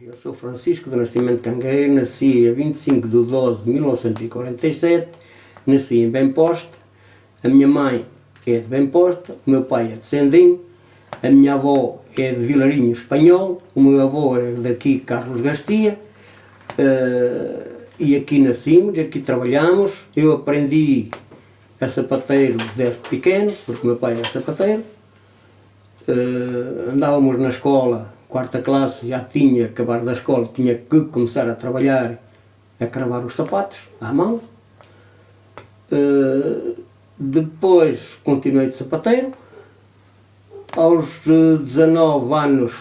Eu sou Francisco de Nascimento Cangueiro, nasci a 25 de 12 de 1947, nasci em Bemposte, a minha mãe é de Bemposte, o meu pai é de Sendim, a minha avó é de Vilarinho Espanhol, o meu avô é daqui, Carlos Gastia, e aqui nascemos, aqui trabalhamos. Eu aprendi a sapateiro desde pequeno, porque o meu pai era sapateiro. Andávamos na escola, quarta classe, já tinha acabado da escola, tinha que começar a trabalhar, a cravar os sapatos à mão. Depois continuei de sapateiro. Aos 19 anos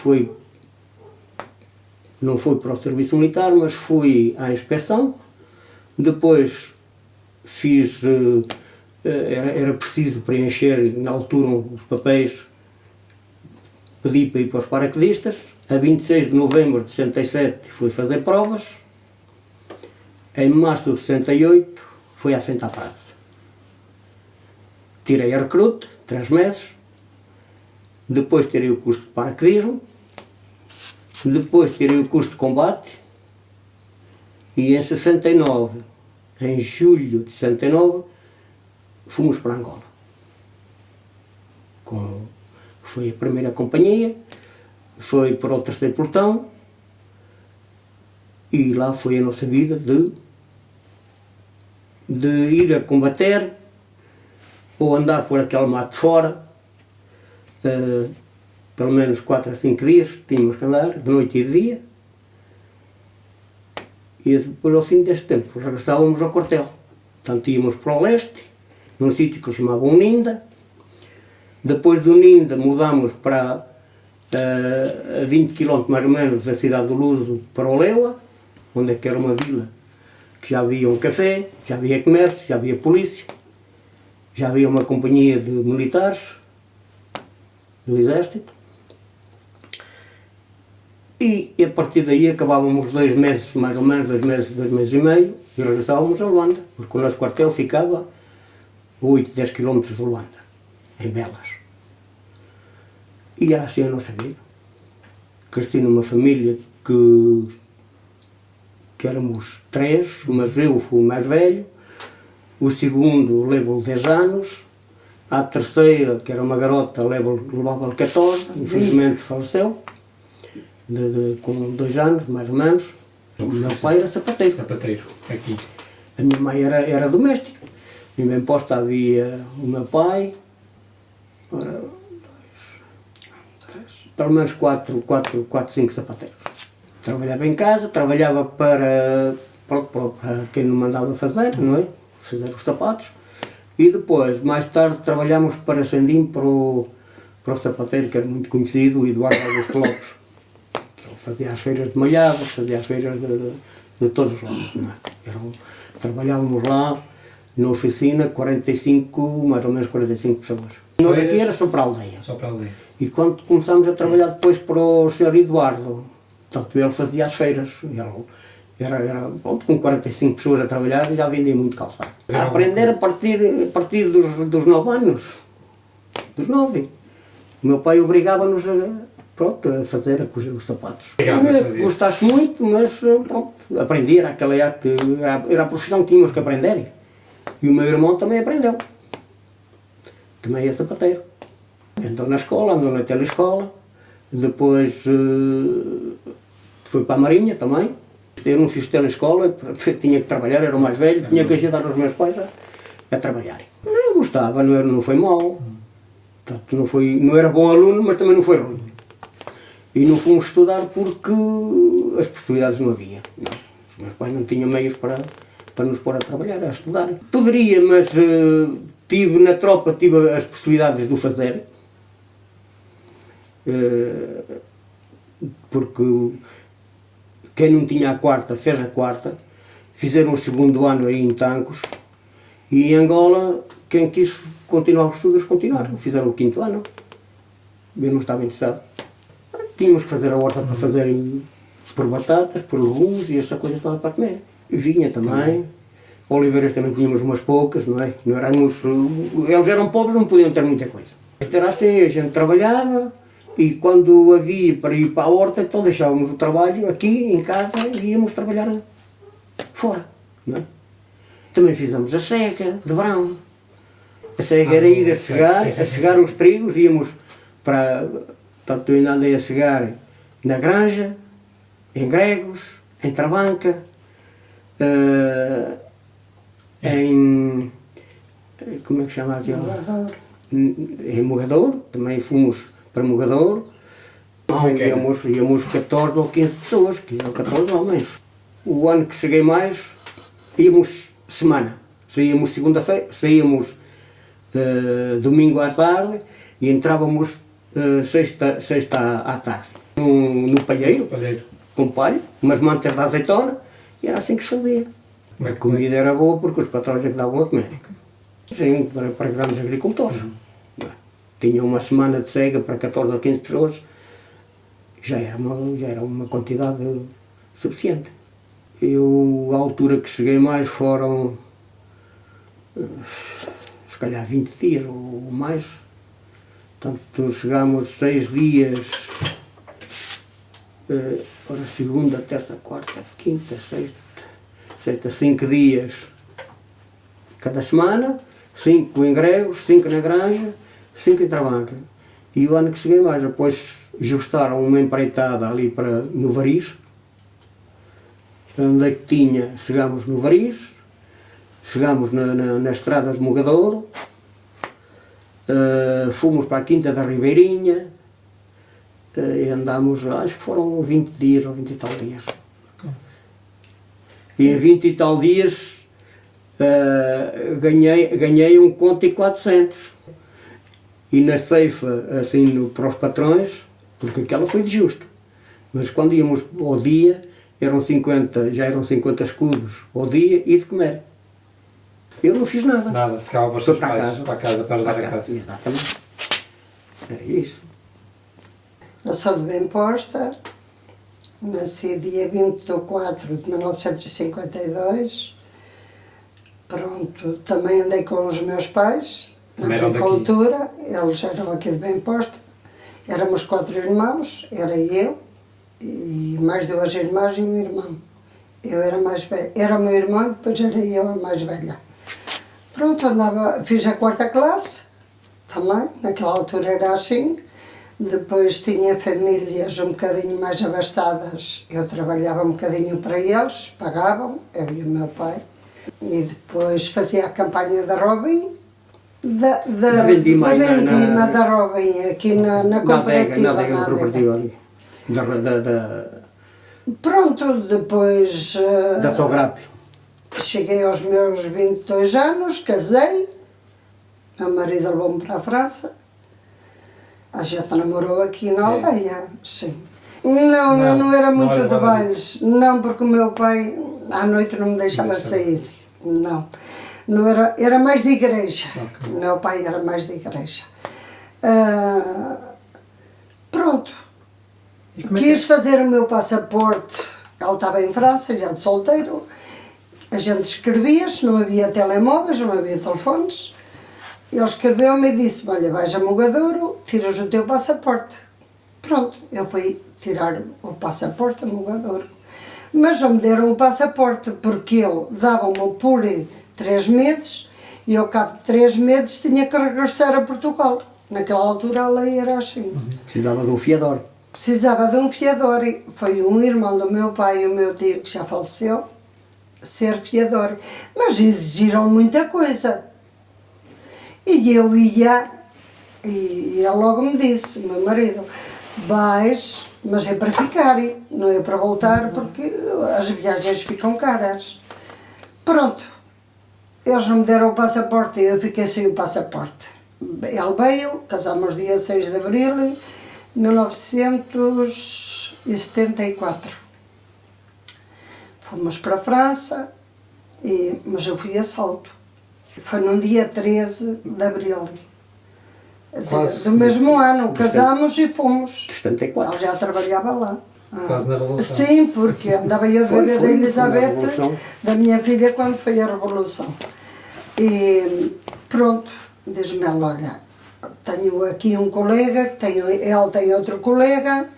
não fui para o serviço militar, mas fui à inspeção. Depois fiz, era preciso preencher na altura os papéis, pedi para ir para os paraquedistas. A 26 de novembro de 67 fui fazer provas. Em março de 68 fui à Santa Praça. Tirei a recrute, 3 meses. Depois tirei o curso de paraquedismo. Depois tirei o curso de combate. E em 69, em julho de 69, fomos para Angola. Foi a primeira companhia, foi para o 3º pelotão, e lá foi a nossa vida de ir a combater, ou andar por aquele mato fora, pelo menos 4 a 5 dias tínhamos que andar, de noite e de dia, e depois ao fim deste tempo regressávamos ao quartel. Portanto íamos para o leste, num sítio que chamavam Uninda. Depois do Uninda mudámos para a 20 km mais ou menos da cidade do Luso, para o Leua, onde é que era uma vila que já havia um café, já havia comércio, já havia polícia, já havia uma companhia de militares do exército. E a partir daí acabávamos 2 meses, mais ou menos, 2 meses e meio, e regressávamos a Luanda, porque o nosso quartel ficava a 8, 10 km de Luanda, em Belas. E era assim a nossa vida. Cresci numa família que éramos 3, mas eu fui o mais velho, o segundo levou 10 anos, a terceira, que era uma garota, levava 14, infelizmente faleceu, com 2 anos, mais ou menos. O meu pai era sapateiro. Sapateiro, aqui. A minha mãe era doméstica. Em Bemposte havia o meu pai, pelo menos 4, 5 sapateiros. Trabalhava em casa, trabalhava para quem não mandava fazer, não é? Fazer os sapatos. E depois, mais tarde, trabalhámos para Sendim, para o sapateiro que era muito conhecido, o Eduardo Augusto Lopes. Ele fazia as feiras de malhados, fazia as feiras de todos os lados, não é? Trabalhávamos lá na oficina, mais ou menos 45 pessoas. Nós aqui era só para a aldeia. Só para a aldeia. E quando começámos a trabalhar depois para o Sr. Eduardo, portanto, ele fazia as feiras. Era com 45 pessoas a trabalhar e já vendia muito calçado. A aprender a partir dos 9 anos. Dos 9. O meu pai obrigava-nos a fazer, a cozer os sapatos. Gostasse muito, mas pronto, aprendi, era aquela arte, era a profissão que tínhamos que aprender. E o meu irmão também aprendeu. Também é sapateiro. Andou na escola, andou na telescola, depois foi para a Marinha também. Eu não fiz telescola, tinha que trabalhar, era o mais velho, tinha que ajudar os meus pais a trabalharem. Não gostava, não foi mau. Portanto, não era bom aluno, mas também não foi ruim. E não fomos estudar porque as possibilidades não havia. Não. Os meus pais não tinham meios para nos pôr a trabalhar, a estudar. Poderia, mas na tropa tive as possibilidades de o fazer. Porque quem não tinha a quarta, fez a quarta. Fizeram o 2º ano aí em Tancos. E em Angola, quem quis continuar os estudos, continuaram. Fizeram o 5º ano. Eu não estava interessado. Tínhamos que fazer a horta para fazerem por batatas, por legumes e essa coisa toda para comer. E vinha também. Oliveiras também tínhamos umas poucas, não é? Não éramos, eles eram pobres, não podiam ter muita coisa. Era assim, a gente trabalhava, E quando havia para ir para a horta, então deixávamos o trabalho aqui em casa e íamos trabalhar fora. Não é? Também fizemos a cega de verão. A cega era ir a cegar os trigos, íamos para. Portanto, eu ainda andei a cegar na Granja, em Gregos, em Trabanca, em. Como é que chama aquilo? Mogador. Em Mogador, também fomos para Mogador. Íamos 14 ou 15 pessoas, 15 ou 14 homens. O ano que cheguei mais, íamos semana. Saíamos segunda-feira, saíamos domingo à tarde e entrávamos sexta à tarde. No palheiro, com palho, umas mantas de azeitona, e era assim que se fazia. A comida era boa porque os patrões é que davam a comer. Sim, para grandes agricultores. Tinha uma semana de cega para 14 ou 15 pessoas, já era uma quantidade suficiente. Eu, à altura que cheguei mais, foram se calhar 20 dias ou mais. Portanto, chegámos 6 dias, ora, segunda, terça, quarta, quinta, sexta, 5 dias cada semana, 5 em Gregos, 5 na Granja, 5 em Trabanca. E o ano que cheguei mais, depois ajustaram uma empreitada ali no Variz, onde é que chegámos no Variz, chegámos na estrada de Mogadouro, fomos para a Quinta da Ribeirinha, e andámos, acho que foram 20 dias ou 20 e tal dias. E em 20 e tal dias ganhei 1 conto e 400. E na ceifa, assim, para os patrões, porque aquela foi de justo. Mas quando íamos ao dia, já eram 50 escudos ao dia e de comer. Eu não fiz nada. Nada, ficava para os teus pais, para ajudar a casa. Exatamente. Era isso. Eu sou de Bem Posta, nasci dia 20 de 4 de 1952. Pronto, também andei com os meus pais na agricultura, eles eram aqui de Bem Posta. Éramos 4 irmãos, era eu e mais 2 irmãs e um irmão. Eu era mais velha, era o meu irmão e depois era eu a mais velha. Pronto, fiz a 4ª classe, também, naquela altura era assim. Depois tinha famílias um bocadinho mais abastadas, eu trabalhava um bocadinho para eles, pagavam, eu e o meu pai. E depois fazia a campanha da Robin, da vendima da Robin, aqui na cooperativa. Na adega cooperativa ali. Pronto, depois... Da Sograp. Cheguei aos meus 22 anos, casei, meu marido levou-me para a França, a gente namorou aqui na aldeia, sim. Não, eu não era muito de bailes, não, porque o meu pai à noite não me deixava sair, não. Era mais de igreja, meu pai era mais de igreja. Pronto, quis fazer o meu passaporte, ele estava em França, já de solteiro. A gente escrevia-se, não havia telemóveis, não havia telefones. Ele escreveu-me e disse, olha, vais a Mogadouro, tiras o teu passaporte. Pronto, eu fui tirar o passaporte a Mogadouro. Mas não me deram o passaporte, porque eu davam-me por 3 meses e ao cabo de 3 meses tinha que regressar a Portugal. Naquela altura a lei era assim. Precisava de um fiador. Precisava de um fiador. Foi um irmão do meu pai e o meu tio que já faleceu, ser fiador, mas exigiram muita coisa. E eu ia, e ele logo me disse, meu marido, vais, mas é para ficar, não é para voltar, porque as viagens ficam caras. Pronto, eles não me deram o passaporte e eu fiquei sem o passaporte. Ele veio, casámos dia 6 de abril de 1974. Fomos para a França, mas eu fui a salto. Foi num dia 13 de abril do mesmo ano. Casámos e fomos. 74. Ele já trabalhava lá. Quase na Revolução. Sim, porque andava eu a beber da Elizabeth, da minha filha, quando foi a Revolução. E pronto, diz-me ela, olha, tenho aqui um colega, ele tem outro colega,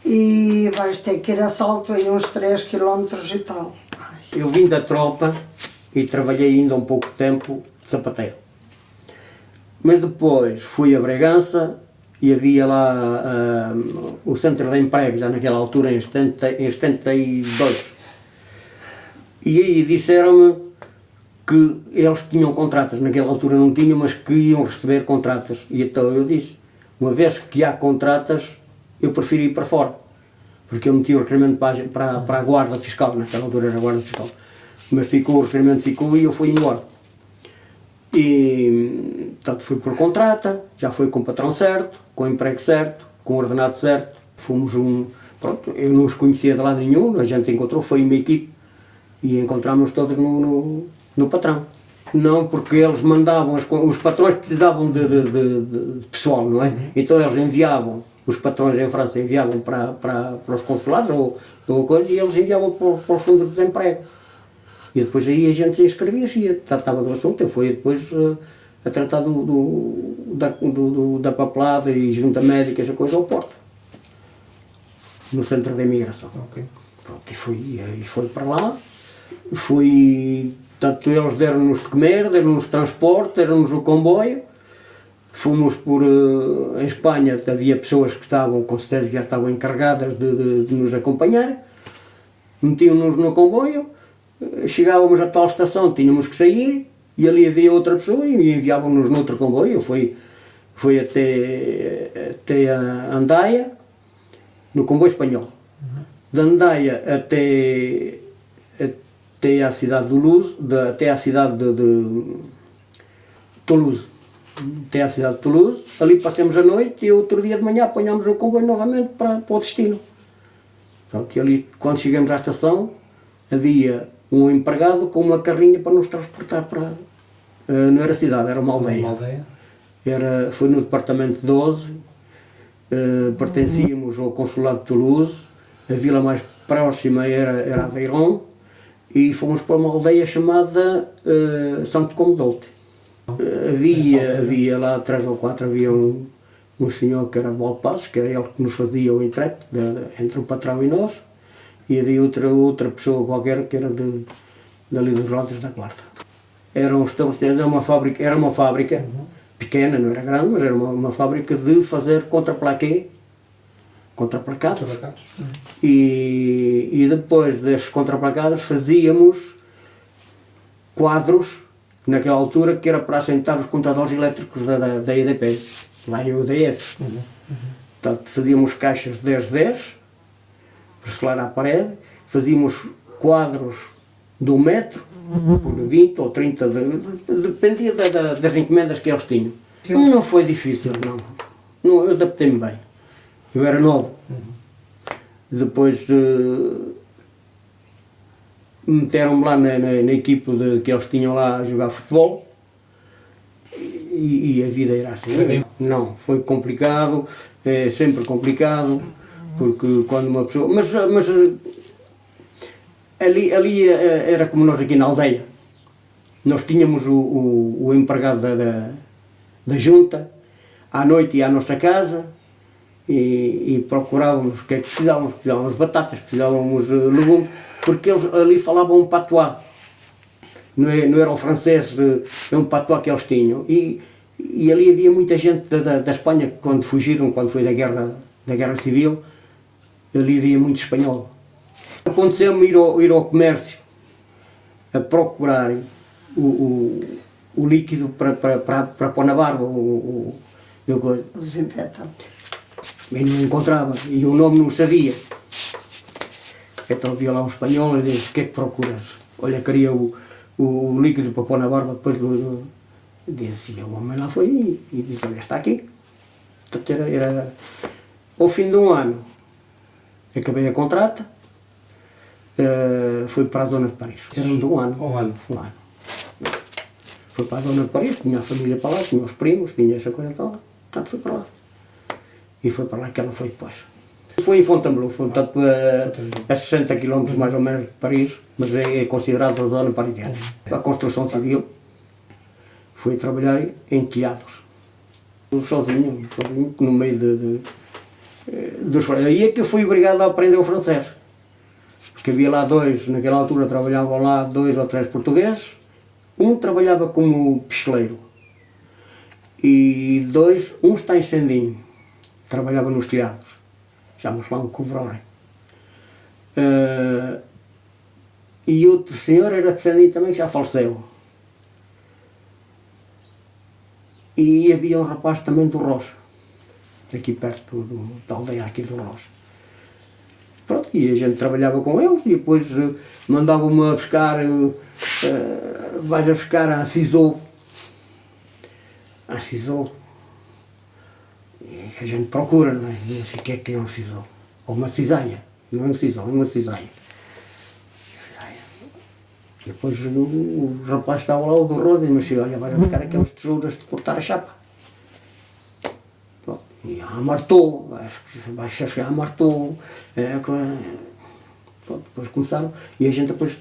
e vais ter que ir a Salto em uns 3 km e tal. Eu vim da tropa e trabalhei ainda um pouco de tempo de sapateiro. Mas depois fui a Bragança e havia lá o centro de emprego, já naquela altura, em 72. E aí disseram-me que eles tinham contratas, naquela altura não tinham, mas que iam receber contratas. E então eu disse, uma vez que há contratas, eu prefiro ir para fora. Porque eu meti o requerimento para a guarda fiscal, naquela altura era a guarda fiscal. Mas ficou, o requerimento ficou e eu fui embora. E, portanto, fui por contrata, já fui com o patrão certo, com o emprego certo, com o ordenado certo. Fomos pronto, eu não os conhecia de lado nenhum, a gente encontrou, foi uma equipe e encontramos todos no patrão. Não, porque eles mandavam, os patrões precisavam de pessoal, não é? Então eles enviavam, os patrões em França enviavam para os consulados ou coisa, e eles enviavam para os fundos de desemprego. E depois aí a gente inscrevia-se e tratava do assunto. Eu fui depois a tratar da papelada e junta médica, essa coisa, ao Porto, no centro de imigração. Okay. Pronto, e fui para lá, tanto eles deram-nos de comer, deram-nos transporte, deram-nos o comboio. Fomos em Espanha, havia pessoas que estavam, com certeza já estavam encarregadas de nos acompanhar, metiam-nos no comboio. Chegávamos a tal estação, tínhamos que sair, e ali havia outra pessoa e enviavam-nos noutro comboio. Fui até a Andaia, no comboio espanhol. De Andaia até a cidade de Toulouse, até a cidade de Toulouse. Até a cidade de Toulouse, ali passamos a noite e outro dia de manhã apanhámos o comboio novamente para o destino. Pronto, e ali, quando chegamos à estação, havia um empregado com uma carrinha para nos transportar para... não era cidade, era uma aldeia. Uma aldeia? Foi no departamento 12, pertencíamos ao consulado de Toulouse, a vila mais próxima era Aveyron, e fomos para uma aldeia chamada Santo Comdolte. Havia lá 3 ou 4, havia um senhor que era de Valpassos, que era ele que nos fazia o intérprete entre o patrão e nós, e havia outra pessoa qualquer que era dali dos Rodas da Guarda. Era um estabelecimento, era uma fábrica pequena, não era grande, mas era uma fábrica de fazer contraplacados. E depois desses contraplacados fazíamos quadros, naquela altura, que era para assentar os contadores elétricos da EDP, lá em UDF. Portanto, fazíamos caixas 10x10, para selar à parede, fazíamos quadros de 1 metro, por 20 ou 30, dependia das encomendas que eles tinham. Não foi difícil, não. Eu adaptei-me bem. Eu era novo. Depois meteram-me lá na equipe que eles tinham lá a jogar futebol e a vida era assim. Não, foi complicado, é sempre complicado, porque quando uma pessoa... Mas ali era como nós aqui na aldeia. Nós tínhamos o empregado da junta, à noite ia à nossa casa e procurávamos o que é que precisávamos. Precisávamos batatas, precisávamos legumes, porque eles ali falavam um patois. Não era o francês, é um patois que eles tinham. E ali havia muita gente da Espanha, quando fugiram, quando foi da guerra civil, ali havia muito espanhol. Aconteceu-me ir ao comércio a procurar o líquido para pôr na barba, o desinfetante. E não encontrava, e o nome não sabia. Então havia lá um espanhol e disse: o que é que procuras? Olha, queria o líquido para pôr na barba. Depois disse, o homem lá foi e disse: olha, está aqui. Portanto, era ao fim de um ano, acabei a contrata, fui para a zona de Paris. Era de um ano. Um ano. Fui para a zona de Paris, tinha a família para lá, tinha os primos, tinha essa coisa toda. Portanto, fui para lá. E foi para lá que ela foi depois. Foi em Fontainebleau, portanto, a 60 km mais ou menos de Paris, mas é considerado a zona parisiana. A construção civil, fui trabalhar em telhados. sozinho, no meio dos... Aí é que eu fui obrigado a aprender o francês. Porque havia lá dois, naquela altura trabalhavam lá 2 ou 3 portugueses. Um trabalhava como picheleiro. E um está em Sendinho, trabalhava nos teatros. Chama-se lá um cobrore. E outro senhor era de Sendinho também, que já faleceu. E havia um rapaz também do Rocha, aqui perto da aldeia aqui do Rocha. Pronto, e a gente trabalhava com eles e depois mandavam-me a buscar, vais a buscar a Cisou. A Cisou. E a gente procura, não é? E eu sei o que é um Cisou. Ou uma cisaia. Não é um Cisou, é uma cisaia. E depois o rapaz estava lá, o do Rodo, e me disse, olha, vai buscar aquelas tesouras de cortar a chapa. Bom, e amartou, vai chegar, amartou. Depois começaram, e a gente depois...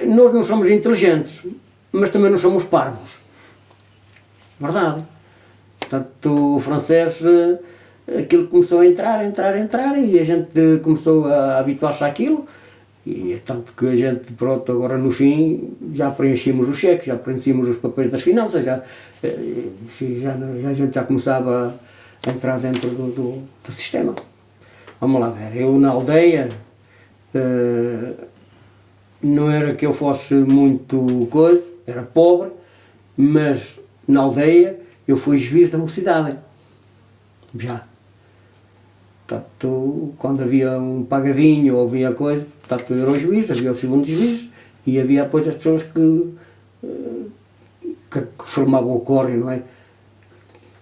Nós não somos inteligentes, mas também não somos parvos. Verdade. Portanto, o francês, aquilo começou a entrar, e a gente começou a habituar-se àquilo. E tanto que a gente, pronto, agora no fim, já preenchíamos os cheques, já preenchíamos os papéis das finanças, a gente já começava a entrar dentro do sistema. Vamos lá ver, eu na aldeia, não era que eu fosse muito coisa, era pobre, mas na aldeia eu fui juiz da mocidade, já. Portanto, quando havia um pagavinho ou havia coisa, portanto, eu era o juiz, havia o segundo juiz e havia depois as pessoas que formavam o córrego, não é?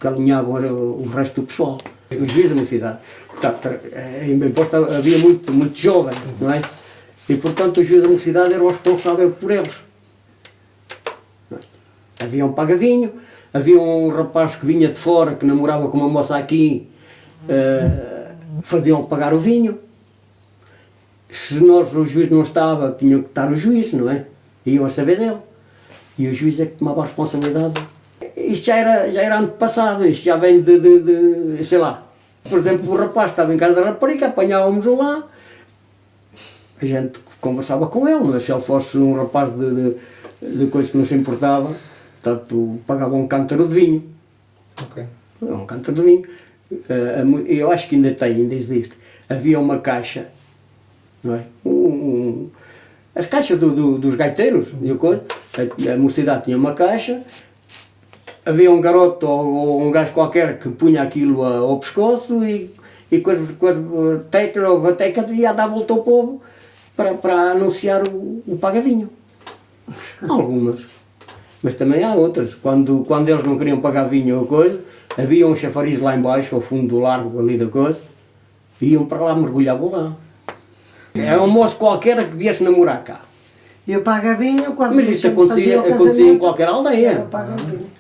Que alinhavam o resto do pessoal, o juiz da mocidade. Portanto, em Bem-Posto havia muito jovem, não é? E portanto o juiz da mocidade era o responsável por eles. Havia um pagavinho, havia um rapaz que vinha de fora, que namorava com uma moça aqui, faziam pagar o vinho. Se o juiz não estava, tinha que estar o juiz, não é? Iam a saber dele. E o juiz é que tomava a responsabilidade. Isto já era ano passado, isto já vem sei lá. Por exemplo, o rapaz estava em casa da rapariga, apanhávamos-o lá, a gente conversava com ele, mas se ele fosse um rapaz de coisa que não se importava, portanto, pagava um cântaro de vinho. Ok. Um cântaro de vinho. Eu acho que ainda existe. Havia uma caixa, não é? As caixas dos gaiteiros, a mocidade tinha uma caixa, havia um garoto ou um gajo qualquer que punha aquilo ao pescoço e com as teclas ou batecas ia dar a volta ao povo para anunciar o pagavinho. Algumas. Mas também há outras. Quando eles não queriam pagar vinho ou coisa, havia um chafariz lá embaixo, ao fundo do largo ali da coisa, iam para lá, mergulhavam lá. Era um moço qualquer que viesse namorar cá. E o pagavinho, quando mas isso acontecia em qualquer aldeia.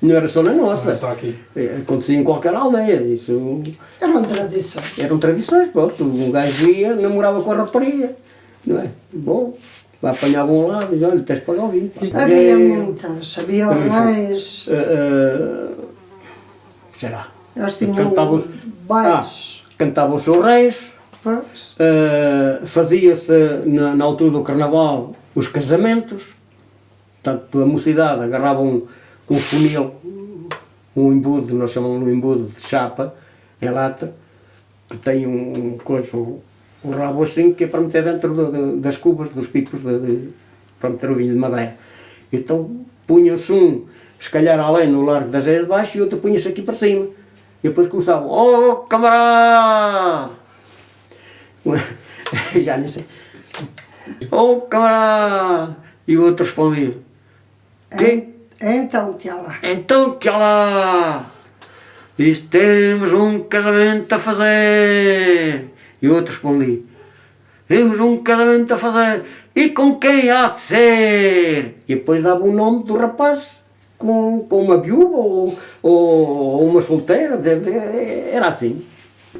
Não era só na nossa. Não é só aqui. Acontecia em qualquer aldeia. Isso... Eram tradições. Eram tradições, pronto. Um gajo ia, namorava com a rapariga. Não é? Bom, apanhavam lá, diziam, olha, tens de pagar o vinho. Havia muitas, havia reis. Sei lá. Eles tinham bailes. Cantavam-se os reis. Fazia-se na altura do carnaval os casamentos, portanto a mocidade agarrava um funil, um embude, nós chamamos de embude de chapa, em lata, que tem um rabo assim que é para meter dentro das cubas, dos picos, para meter o vinho de madeira. Então punha-se se calhar além no largo das eiras de baixo e outro punha-se aqui para cima. E depois começavam, oh camarada! Já nem sei. Oh camarada! E o outro respondia, quem? Então que lá. Então que lá! Diz, temos um casamento a fazer. E o outro respondia, temos um casamento a fazer. E com quem há de ser? E depois dava o nome do rapaz com uma viúva ou uma solteira. Era assim.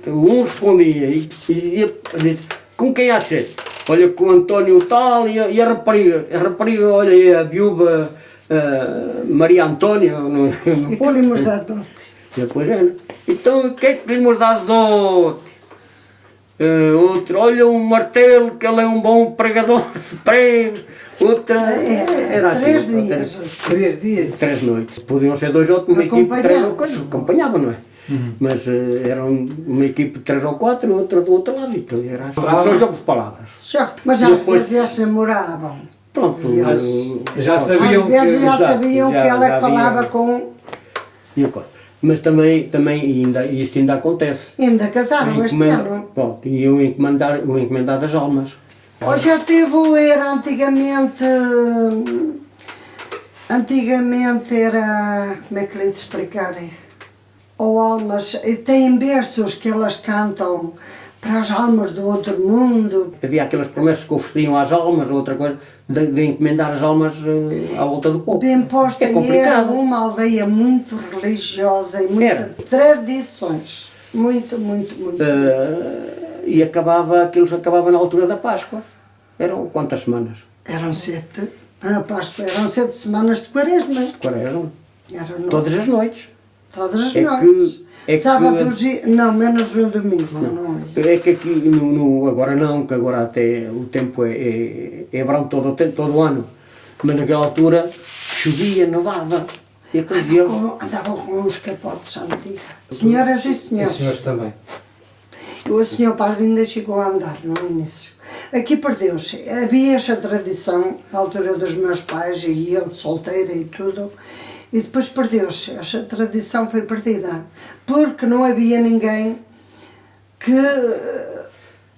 Um respondia e disse, com quem há de ser? Olha, com o António tal e a rapariga, olha aí, a viúva Maria Antônia. Podemos dar dote. E depois era. Então, o que é que podemos dar de dote? Outro, olha um martelo, que ele é um bom pregador de pregos. Outra, era assim. 3 dias. 3 dias. 3 noites. Podiam ser 2 ou uma equipe de 3 ou 4, acompanhava, não é? Mas era uma equipe de 3 ou 4 e outra do outro lado. Então era assim, só jogo de palavras. Mas E às depois- vezes já se namoravam. Pronto, Já sabiam Às vezes já exato, sabiam já- que ela já que falava havia- com... e a coisa. Mas também isto ainda acontece. Ainda casaram este ano. Pronto, e o encomendar das almas. Hoje já teve, era antigamente... Antigamente era... Como é que lhe hei de explicar? Ou almas... Tem berços que elas cantam para as almas do outro mundo. Havia aquelas promessas que ofereciam às almas, ou outra coisa, de encomendar as almas à volta do povo. Bem posta, É e era complicado. uma aldeia muito religiosa e muitas Era. tradições. Muito. E aquilo acabava na altura da Páscoa. Eram quantas semanas? Eram 7, a Páscoa, eram 7 semanas de quaresma. Quaresma. Eram Todas as noites. todas as É noites. que Sábados e... Não, menos no domingo. Não. É que aqui, agora não, que agora até o tempo é verão todo o ano. Mas naquela altura chovia, nevava. E aqueles dias... Andavam com uns capotes antigos. Senhoras e Os senhores. senhores também. O senhor padre ainda chegou a andar no início. Aqui perdeu-se. Havia esta tradição, na altura dos meus pais, e eu solteira e tudo, e depois perdeu-se. Esta tradição foi perdida. Porque não havia ninguém que...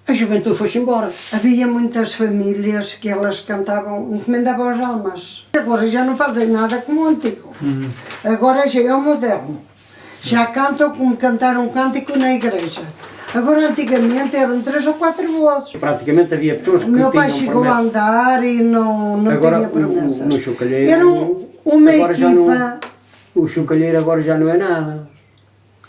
A juventude foi-se embora. Havia muitas famílias que elas cantavam, encomendavam as almas. Agora já não fazem nada como o antigo. Agora já é o moderno. Já cantam como cantaram um cântico na igreja. Agora antigamente eram 3 ou 4 vozes. Praticamente havia pessoas que O meu pai tinham chegou a promessa. andar e não Agora, tinha promessas. no chocalheiro, Era uma agora já equipa... O chocalheiro agora já não é nada.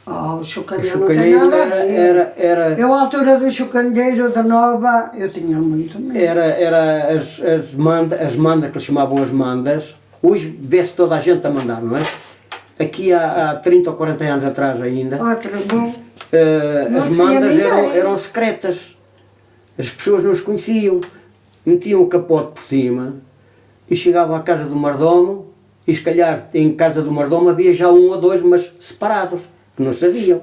Oh, o O chocalheiro não tem chocalheiro nada a ver. era Eu, à altura do chocalheiro da Nova, eu tinha muito medo. era as mandas, que eles chamavam as mandas. Hoje vê-se toda a gente a mandar, não é? Aqui há 30 ou 40 anos atrás ainda, Tudo bom? Não as se via mandas ninguém. eram secretas. As pessoas não se conheciam. Metiam o capote por cima e chegavam à casa do mordomo e se calhar em casa do mordomo havia já 1 ou 2, mas separados, que não sabiam.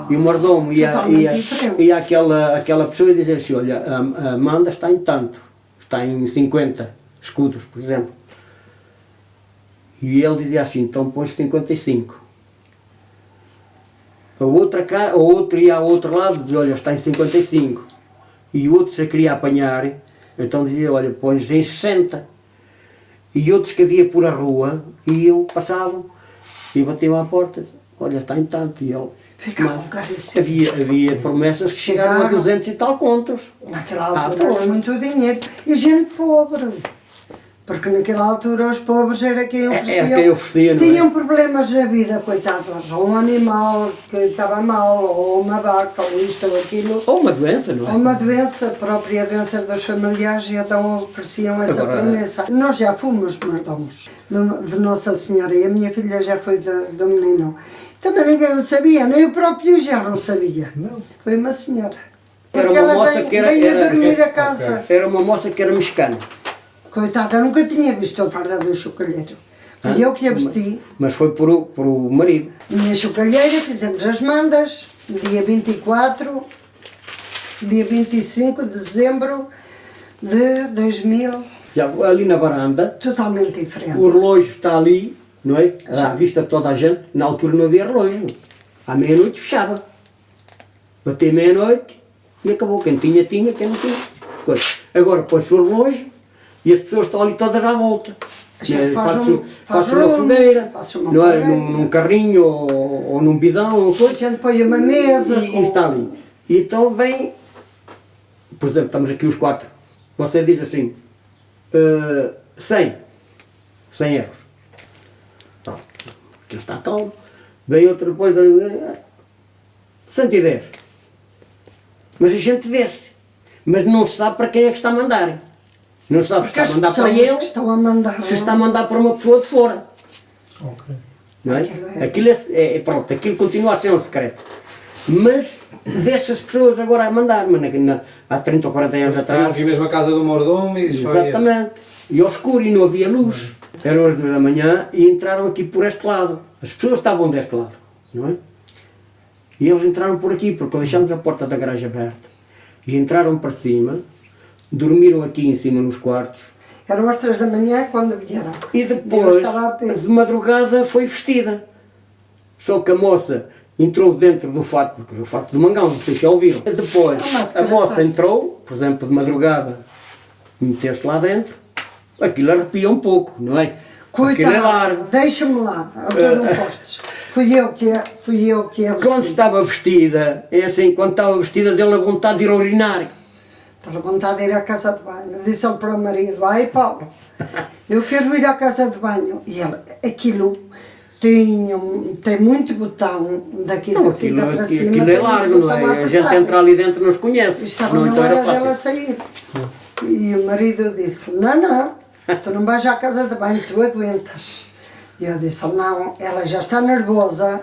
E o mordomo Totalmente diferente. ia àquela pessoa e dizia assim, olha, a Amanda está em tanto, está em 50 escudos, por exemplo. E ele dizia assim, então põe 55. O outro ia ao outro lado e dizia, olha, está em 55. E o outro se queria apanhar, então dizia, olha, pões em 60. E outros que havia por a rua, iam, passavam, e batiam à porta, olha, está em tanto. E ele, Ficavam caríssimos. havia promessas que chegaram a 200 e tal contos. Naquela altura era muito dinheiro. E gente pobre. Porque naquela altura os pobres era quem oferecia. Era quem oferecia, não é? Tinham problemas na vida, coitados. Ou um animal que estava mal, ou uma vaca, ou isto ou aquilo. Ou uma doença, não é? Ou uma doença, a própria doença dos familiares, e então ofereciam essa Agora, promessa. Nós já fomos mordomos de Nossa Senhora, e a minha filha já foi do menino. Também ninguém o sabia, nem o próprio genro sabia. Não. Foi uma senhora. Era Porque uma ela moça veio, que era- veio era- dormir a casa. Era uma moça que era mexicana. Coitada, eu nunca tinha visto a farda do chocalheiro. Fui eu que a vesti. Mas foi por o marido. Minha chocalheira, fizemos as mandas, dia 24, dia 25 de dezembro de 2000, Já ali na varanda, totalmente diferente. o relógio está ali, não é? À vista de toda a gente. Na altura não havia relógio. À meia-noite fechava. Bateu meia-noite e acabou. Quem tinha, quem não tinha. Coisa. Agora põe-se o relógio e as pessoas estão ali todas à volta. A gente faz Faz um uma fogueira, faz uma não é? fogueira. Num carrinho ou num bidão ou A coisa. gente põe uma mesa. E está ali. E então vem, por exemplo, estamos aqui os 4. Você diz assim, 100 euros. Pronto, aquilo está calmo. Vem outro depois, 110. Mas a gente vê-se. Mas não se sabe para quem é que está a mandar. Não sabe se Porque está a as mandar para pessoas ele, que estão a mandar. se está a mandar para uma pessoa de fora. Ok. Não é? Aquilo Pronto, aquilo continua a ser um secreto. Mas deixa as pessoas agora a mandar-me há 30 ou 40 anos Tinham atrás. aqui mesmo a casa do mordomo e isso foi... Exatamente. E ao escuro e não havia luz. Eram as 2 da manhã e entraram aqui por este lado. As pessoas estavam deste lado, não é? E eles entraram por aqui, porque deixámos a porta da garagem aberta. E entraram para cima, dormiram aqui em cima nos quartos. Eram às 3 da manhã quando vieram. E Eu depois, estava a pé. de madrugada, foi vestida. Só que a moça entrou dentro do fato, porque o fato do mangão, não sei se já ouviram. E depois, a moça entrou, por exemplo, de madrugada, meteu-se lá dentro, aquilo arrepia um pouco, não é? Aquilo é largo. Coitado, deixa-me lá, eu não postes. Fui eu que a Quando vesti. estava vestida, é assim, quando estava vestida, deu-lhe a vontade de ir urinar. Estava a vontade de ir à casa de banho. Eu disse ao para o marido, ai Paulo, eu quero ir à casa de banho. E ele, aquilo tem muito botão daqui Não, da cinta para cima. aquilo é tem muito largo, não botão é? a A gente apertar. entra ali dentro não se conhece. Estava Não, na então era hora dela fácil. sair. E o marido disse, não, tu não vais à casa de banho, tu aguentas. E eu disse, não, ela já está nervosa,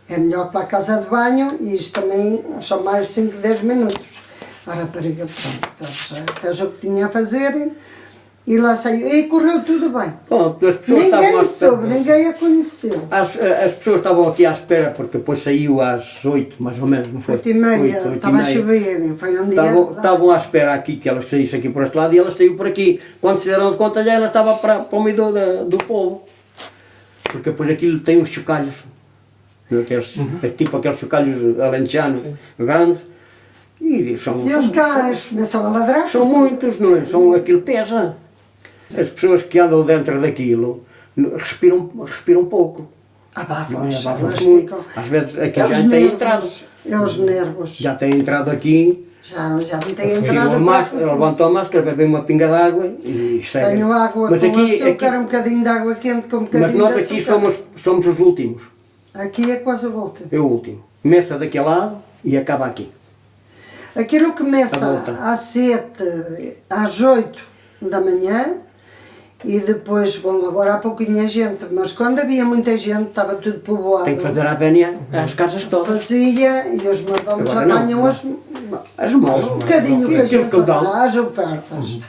é melhor que para a casa de banho e isto também são mais 5, 10 minutos. A rapariga, pronto, fez o que tinha a fazer e lá saiu. E correu tudo bem. Pronto, as pessoas estavam Ninguém à soube, espera. ninguém a conheceu. As pessoas estavam aqui à espera, porque depois saiu às 8, mais ou menos, não foi? 8h30, 8, estava a 8h30. chover, foi um dia... Estavam à espera aqui que elas saíssem aqui por este lado e elas saíram por aqui. Quando se deram de conta, já ela estava para o meio do povo. Porque depois aquilo tem uns chocalhos. É tipo aqueles chocalhos alentejanos grandes. E são, E os cães começam a ladrar. são muitos, não é? Aquilo pesa. As pessoas que andam dentro daquilo respiram pouco. Não é? Abafam-se, Abafam-se elas muito. ficam... Às vezes aqui É os já tem entrado. nervos, é os nervos. Já tem entrado aqui. Já não tem Tirou entrado a para máscara, a levantou a máscara, bebeu uma pinga de água e segue. Tenho água Mas com aqui, açúcar, um bocadinho de água quente com um mas bocadinho nós de aqui açúcar. somos os últimos. Aqui é quase a volta. É o último. Começa daquele lado e acaba aqui. Aquilo A começa volta. às 7, às 8 da manhã e depois, bom, agora há pouquinha gente, mas quando havia muita gente, estava tudo povoado. Tem que fazer a vénia às casas todas. Fazia e os mordomos Agora não, apanham não. as As mãos. um bocadinho que a Aquilo gente que dão. dá, as ofertas.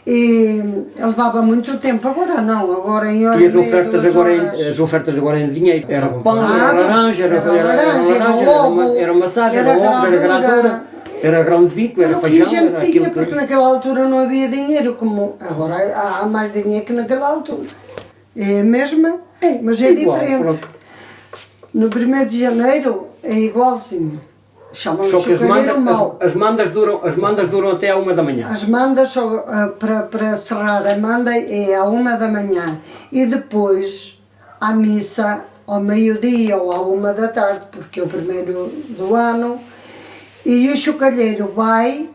E levava muito tempo, agora não, agora em hora E e meia, 2 horas. as ofertas agora em dinheiro. Era pão, Ah, era laranja, era lobo, era massagem, era era ovo, era gradura. gradura, era grão de bico, era Era o que a feijão, gente era tinha, aquilo porque que... naquela altura não havia dinheiro, como agora há mais dinheiro que naquela altura. É a mesma, mas é igual, diferente. pronto. No 1º de janeiro é igualzinho. Chamam-lhe Só que chocalheiro mau. as mandas duram até à 1 da manhã. As mandas, para cerrar a manda, é à 1 da manhã. E depois, à missa, ao meio-dia ou à 1 da tarde, porque é o primeiro do ano. E o chocalheiro vai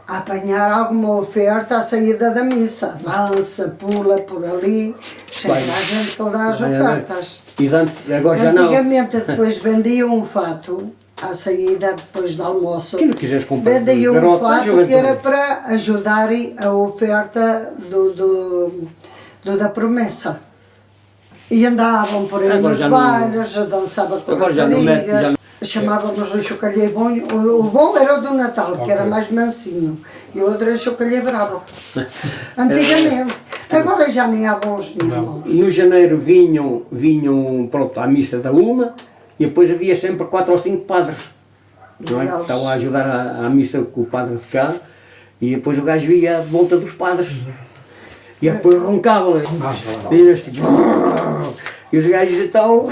apanhar alguma oferta à saída da missa. Dança, pula por ali, chega a gente que lhe dá as Vai a ver. ofertas. E antes, agora já não. Antigamente, depois vendiam um fato à saída, depois do almoço. Quem não quiseres comprar, Vendiam era um outra fato que juventude. era para ajudarem a oferta da promessa. E andavam por aí Agora nos já não- bailes, dançava com Agora já não mete, raparigas. já- Chamávamos o chocalheiro bom. O bom era o do Natal, que era mais mansinho. E o outro era o chocalheiro bravo. Antigamente. Agora já nem há bons nem há maus. No janeiro vinham pronto, à missa da 1 e depois havia sempre 4 ou 5 padres. Não é? E eles- Estavam a ajudar à missa com o padre de cá e depois o gajo ia à volta dos padres. E depois roncava. E os gajos então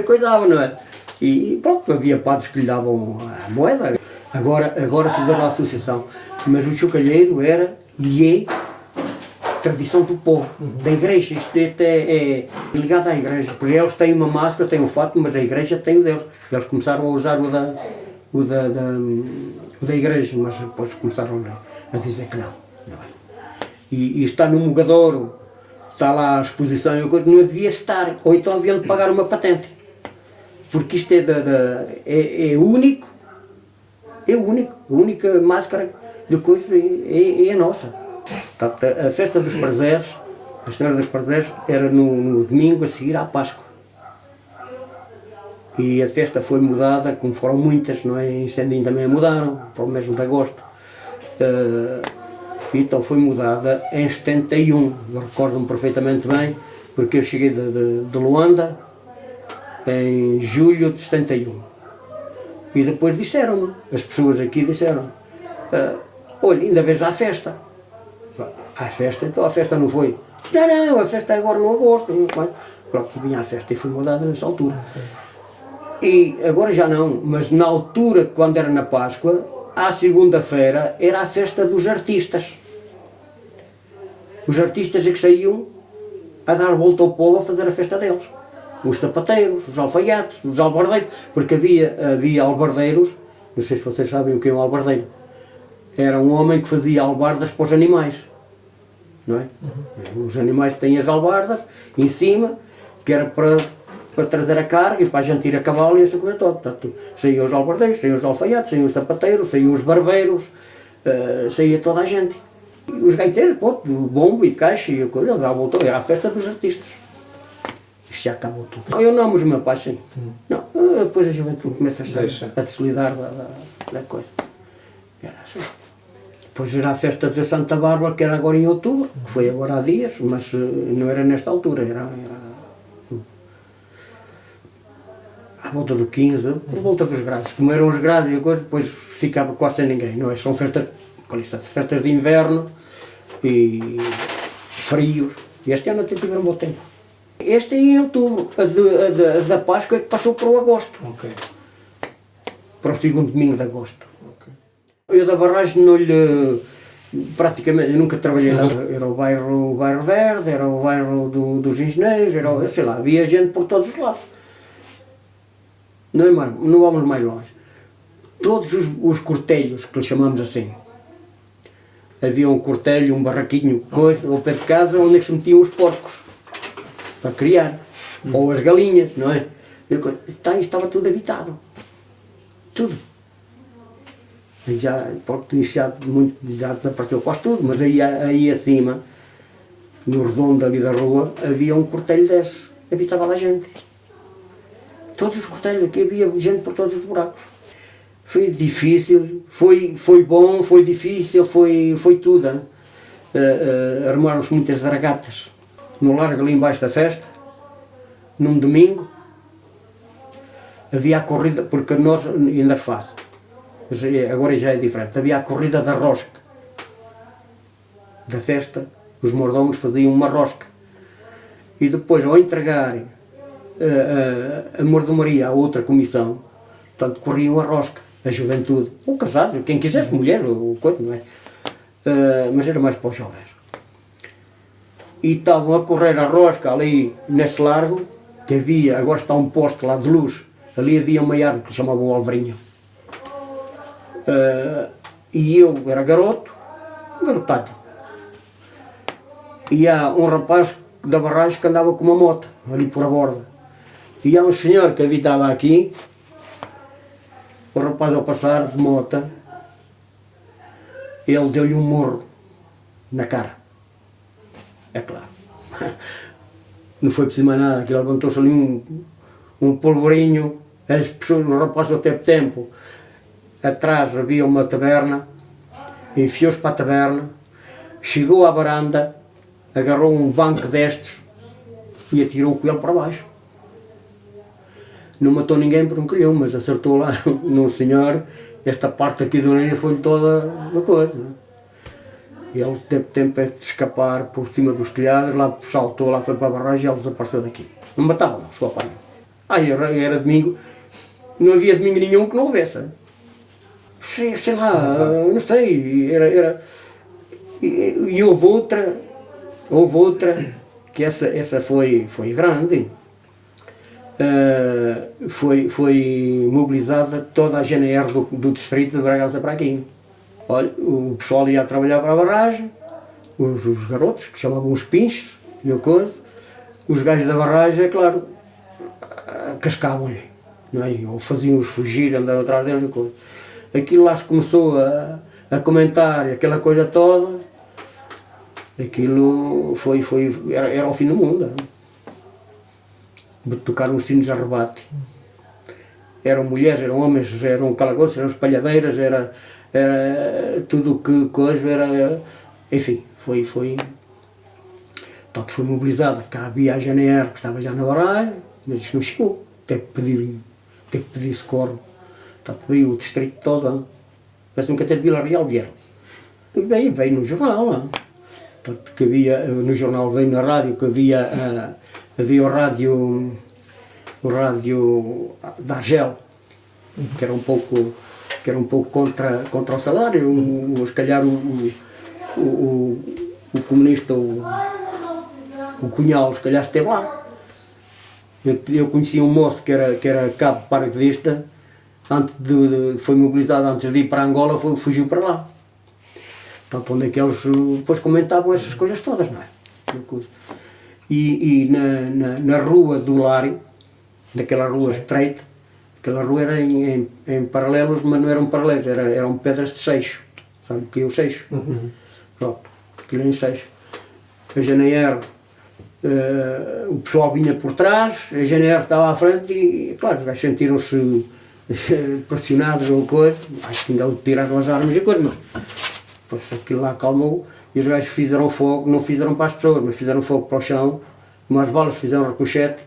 cuidavam, não é? E pronto, havia padres que lhe davam a moeda. Agora fizeram a associação. Mas o chocalheiro era e é tradição do povo, da igreja. Isto é ligado à igreja. Porque eles têm uma máscara, têm um fato, mas a igreja tem o deles. Eles começaram a usar o da igreja, mas depois começaram a dizer que não. Não é? E está no Mugadouro, está lá a exposição, não devia estar, ou então havia de pagar uma patente. Porque isto é único, a única máscara de coisa é a nossa. Portanto, a festa dos prazeres, a Senhora dos Prazeres, era no domingo a seguir à Páscoa. E a festa foi mudada, como foram muitas, não é? Em Sendim também a mudaram, para o mês de agosto. Então foi mudada em 71, eu recordo-me perfeitamente bem, porque eu cheguei de Luanda em julho de 71. E depois disseram-me, as pessoas aqui disseram, olha, ainda vês à festa. À festa? Então a festa não foi. Não, a festa é agora no agosto. Pronto, vinha à festa e foi mudada nessa altura. E agora já não, mas na altura, quando era na Páscoa, à segunda-feira era a festa dos artistas. Os artistas é que saíam a dar volta ao povo a fazer a festa deles. Os sapateiros, os alfaiates, os albardeiros, porque havia albardeiros, não sei se vocês sabem o que é um albardeiro. Era um homem que fazia albardas para os animais, não é? Os animais têm as albardas em cima, que era para trazer a carga e para a gente ir a cavalo e essa coisa toda. Portanto, saíam os albardeiros, saíam os alfaiates, saíam os sapateiros, saíam os barbeiros, saía toda a gente. E os gaiteiros, pô, bombo e caixa e a coisa, voltou, era a festa dos artistas. Isto já acabou tudo. Eu não, mas o meu pai sim. Não, depois a juventude começa a deslidar da coisa. Era assim. Depois era a festa de Santa Bárbara, que era agora em outubro, que foi agora há dias, mas não era nesta altura, era à volta do 15, por volta dos graus. Como eram os graus e a coisa, depois ficava quase sem ninguém, não é? São festas, com licença, festas de inverno e frios. E este ano até tiveram um bom tempo. Este é em outubro, a da Páscoa é que passou para o agosto. Ok. Para o segundo domingo de agosto. Ok. Eu da barragem não lhe... praticamente, eu nunca trabalhei lá. Era o bairro Verde, era o bairro dos engenheiros, era, sei lá, havia gente por todos os lados. Não vamos mais longe. Todos os cortelhos, que lhe chamamos assim. Havia um cortelho, um barraquinho, coisa, ao pé de casa, onde é que se metiam os porcos. Para criar. Ou as galinhas, não é? Estava tudo habitado. Tudo. E já desapareceu quase tudo, mas aí acima, no redondo ali da rua, havia um cortelho desse. Habitava lá gente. Todos os cortelhos, aqui havia gente por todos os buracos. Foi difícil, foi bom, foi difícil, foi tudo. Armaram-se muitas zaragatas no largo ali embaixo da festa, num domingo. Havia a corrida, porque nós ainda faz, agora já é diferente, havia a corrida da rosca. Da festa, os mordomos faziam uma rosca. E depois, ao entregarem a mordomaria à outra comissão, portanto, corriam a rosca, a juventude, ou casados, quem quisesse, mulher, ou coisa, não é? Mas era mais para os jovens. E estavam a correr a rosca ali nesse largo, que havia, agora está um poste lá de luz, ali havia uma árvore que se chamava o Alvarinho. E eu era garoto, um garotado. E há um rapaz da barragem que andava com uma moto, ali por a borda. E há um senhor que habitava aqui, o rapaz ao passar de moto, ele deu-lhe um murro na cara. É claro. Não foi preciso mais nada, que ele levantou-se ali um polvorinho, as pessoas, o rapaz ao tempo, atrás havia uma taberna, enfiou-se para a taberna, chegou à varanda, agarrou um banco destes e atirou o coelho para baixo. Não matou ninguém por um colhão, mas acertou lá num senhor, esta parte aqui do nariz foi toda uma coisa. E ele teve tempo de escapar por cima dos telhados, lá saltou, lá foi para a barragem e ele desapareceu daqui. Não matava, não, chegou a apanhar. Era domingo, não havia domingo nenhum que não houvesse. Sei lá, não sei, e houve outra, que essa foi grande. Foi mobilizada toda a GNR do distrito de Bragança para aqui. Olha, o pessoal ia trabalhar para a barragem, os garotos, que chamavam os pinches e o coisa, os gajos da barragem, é claro, cascavam-lhe, não é? Ou faziam-os fugir, andaram atrás deles e coisa. Aquilo lá se começou a comentar, aquela coisa toda, aquilo era o fim do mundo. Tocaram os sinos a rebate. eram mulheres, eram homens, eram calagoços, eram espalhadeiras, era tudo o que coisa, era, enfim, portanto, foi mobilizada, cá havia a GNR que estava já na barragem, mas isto não chegou, teve que pedir socorro, portanto, veio o distrito todo, mas nunca teve Vila Real, vieram. E veio no jornal, portanto, que havia, no jornal veio na rádio, que havia o rádio da Argel, que era um pouco contra o salário, se calhar o comunista, o Cunhal, se calhar esteve lá. Eu conhecia um moço que era cabo paraquedista, foi mobilizado antes de ir para Angola, fugiu para lá. Portanto, onde é que eles depois comentavam essas coisas todas, não é? E na rua do Lário, naquela rua estreita, aquela rua era em paralelos, mas não eram paralelos, eram pedras de seixo, sabe o que é o seixo? Pronto, aquilo em seixo. A GNR, o pessoal vinha por trás, a GNR estava à frente e, claro, os gajos sentiram-se pressionados ou coisa, acho que ainda tiraram as armas e coisa, mas depois aquilo lá acalmou e os gajos fizeram fogo, não fizeram para as pessoas, mas fizeram fogo para o chão, umas balas fizeram ricochete,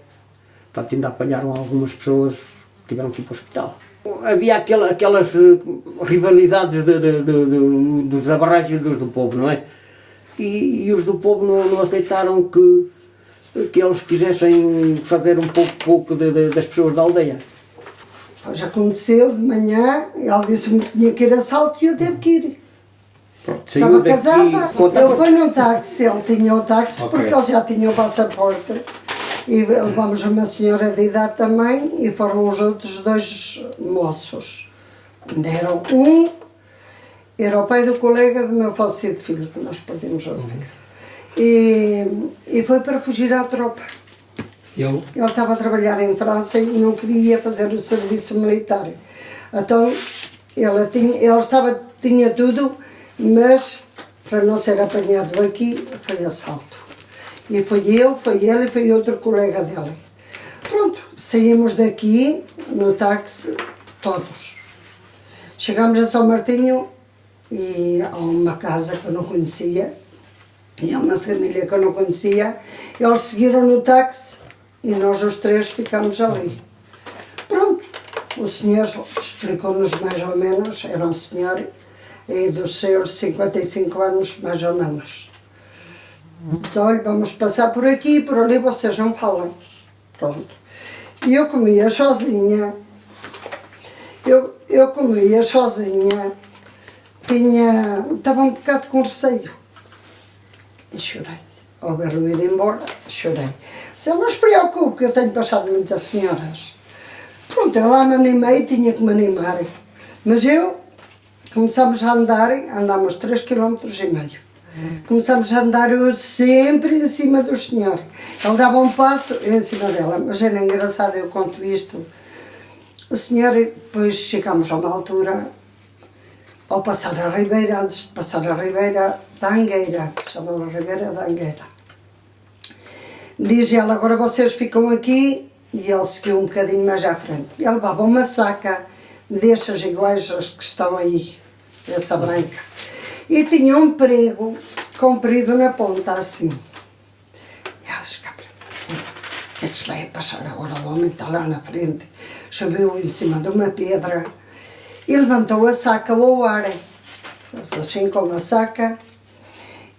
portanto ainda apanharam algumas pessoas que tiveram que ir para o hospital. Havia aquelas rivalidades dos da barragem e dos do povo, não é? E os do povo não aceitaram que eles quisessem fazer um pouco das pessoas da aldeia. Pois aconteceu de manhã, ele disse-me que tinha que ir a Salto e eu teve que ir. Pronto, Estava casada, eu fui num num táxi, ele tinha o táxi porque ele já tinha o passaporte. E levamos uma senhora de idade também e foram os outros dois moços. Deram era o pai do colega do meu falecido filho, que nós perdemos o filho. E foi para fugir à tropa. Ele estava a trabalhar em França e não queria fazer o serviço militar. Então tinha tudo, mas para não ser apanhado aqui foi assalto. E foi ele e foi outro colega dele. Pronto, saímos daqui no táxi, todos. Chegámos a São Martinho e a uma casa que eu não conhecia, e a uma família que eu não conhecia. Eles seguiram no táxi e nós os três ficámos ali. Pronto, o senhor explicou-nos mais ou menos, era um senhor dos seus 55 anos, mais ou menos. Disse, olha, vamos passar por aqui e por ali, vocês não falam. Pronto. E eu comia sozinha. Eu comia sozinha. Estava um bocado com receio. E chorei. Ao ver-me ir embora, chorei. Se não se preocupe, que eu tenho passado muitas senhoras. Pronto, eu lá me animei, tinha que me animar. Mas começámos a andar, andámos 3,5 km. Começámos a andar eu sempre em cima do senhor. Ele dava um passo, eu em cima dela, mas era engraçado, eu conto isto. O senhor, depois chegámos a uma altura, ao passar a Ribeira, antes de passar a Ribeira da Angueira, chama-la Ribeira da Angueira. Diz ela, agora vocês ficam aqui, e ele seguiu um bocadinho mais à frente. E ele levava uma saca destas iguais às que estão aí, essa branca. E tinha um prego comprido na ponta, assim. E ela disse, o que é que se vai passar agora? O homem está lá na frente. Subiu em cima de uma pedra e levantou a saca ao ar. Assim com a saca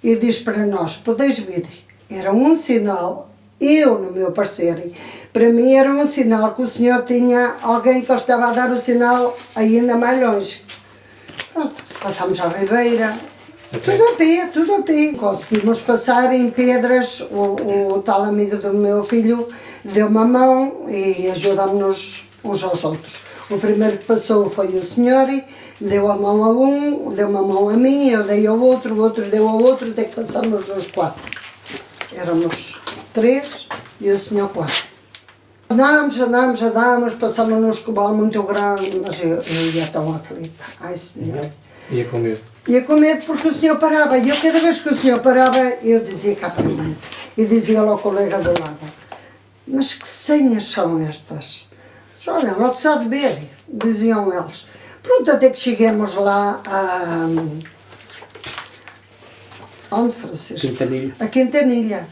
e diz para nós, podeis vir. Era um sinal, no meu parecer, para mim era um sinal que o senhor tinha alguém que ele estava a dar o sinal ainda mais longe. Pronto, passámos a Ribeira, tudo a pé. Conseguimos passar em pedras, o tal amigo do meu filho deu uma mão e ajudámos-nos uns aos outros. O primeiro que passou foi o senhor, deu a mão a deu uma mão a mim, eu dei ao outro, o outro deu ao outro, até que passamos os 4. Éramos 3 e o senhor 4. Andámos, passamos num escobal muito grande, mas eu ia tão aflita. Ai, senhor. Ia com medo. Ia com medo porque o senhor parava. E eu, cada vez que o senhor parava, eu dizia cá para mim. E dizia ao colega do lado, mas que senhas são estas? olha, logo se há de ver, diziam eles. Pronto, até que chegamos lá a... Onde, Francisco? Quintanilha. A Quintanilha.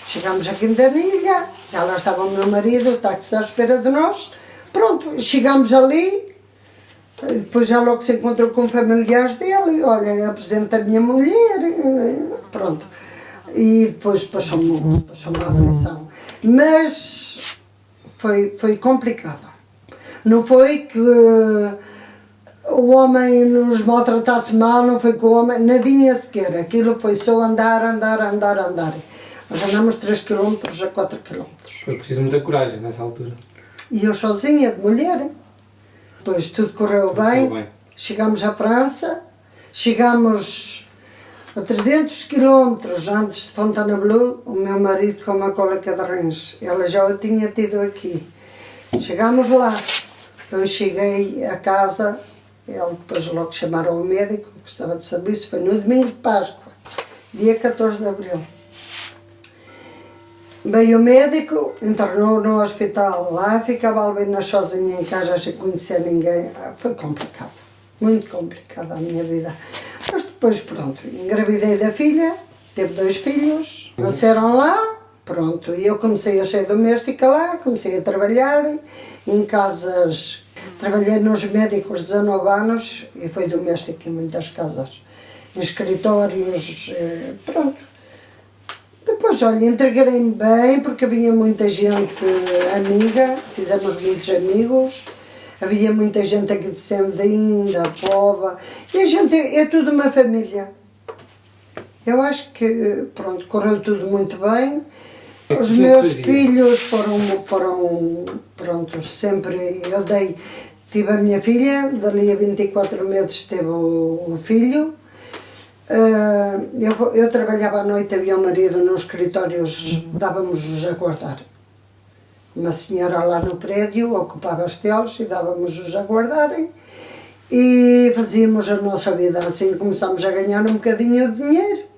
Chegámos a Quintanilha, já lá estava o meu marido, o táxi à espera de nós. Pronto, chegámos ali, depois já logo se encontrou com familiares dele, olha, apresenta a minha mulher, pronto. E depois passou-me a avaliação. Mas foi complicado. Não foi que o homem nos maltratasse mal, não foi que o homem, nadinha sequer, aquilo foi só andar. Nós andamos 3 km a 4 km. Foi preciso muita coragem nessa altura. E eu sozinha, de mulher. Depois tudo correu bem. Correu bem. Chegámos à França, chegámos a 300 km antes de Fontainebleau, o meu marido com uma cólica de rins. Ela já o tinha tido aqui. Chegámos lá. Eu cheguei a casa, ele depois logo chamaram o médico, que estava de serviço, foi no domingo de Páscoa, dia 14 de abril. Veio o médico, internou no hospital lá, ficava a Albina sozinha em casa, sem conhecer ninguém. Foi complicado, muito complicada a minha vida. Mas depois, pronto, engravidei da filha, teve 2 filhos, nasceram lá, pronto. E eu comecei a ser doméstica lá, comecei a trabalhar em casas. Trabalhei nos médicos 19 anos e fui doméstica em muitas casas, em escritórios, pronto. Depois, olha, entreguei-me bem, porque havia muita gente amiga, fizemos muitos amigos, havia muita gente aqui de Sendim, da Pova, e a gente é tudo uma família. Eu acho que, pronto, correu tudo muito bem. Os meus filhos foram, pronto, sempre, tive a minha filha, dali a 24 meses teve o filho. Eu trabalhava à noite, havia um marido nos escritórios, dávamos-os a guardar. Uma senhora lá no prédio ocupava as telas e dávamos-os a guardarem e fazíamos a nossa vida assim, começámos a ganhar um bocadinho de dinheiro.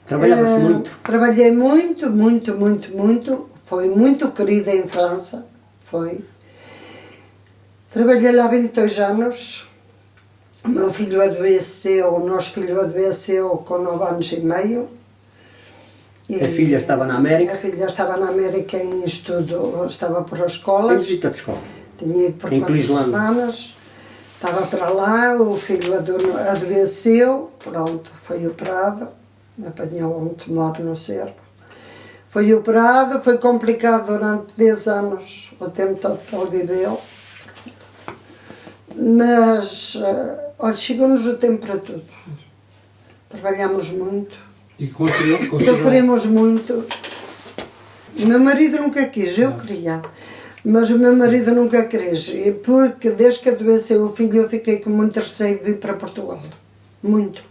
Trabalhava-se muito? Trabalhei muito, foi muito querida em França, foi. Trabalhei lá 22 anos. O meu filho adoeceu, o nosso filho adoeceu com 9 anos e meio. E a filha estava na América? A filha estava na América em estudo, estava por escolas. Em visita de escola? Tinha ido por 4 semanas. Estava para lá, o filho adoeceu, pronto, foi operado, apanhou um tumor no cérebro. Foi operado, foi complicado durante 10 anos, o tempo todo que ele viveu. Mas, olha, chegou-nos o tempo para tudo. Trabalhamos muito. E continuou. Sofremos muito. O meu marido nunca quis, eu queria. Mas o meu marido nunca quis. E porque desde que adoeceu o filho eu fiquei com muito receio de vir para Portugal. Muito.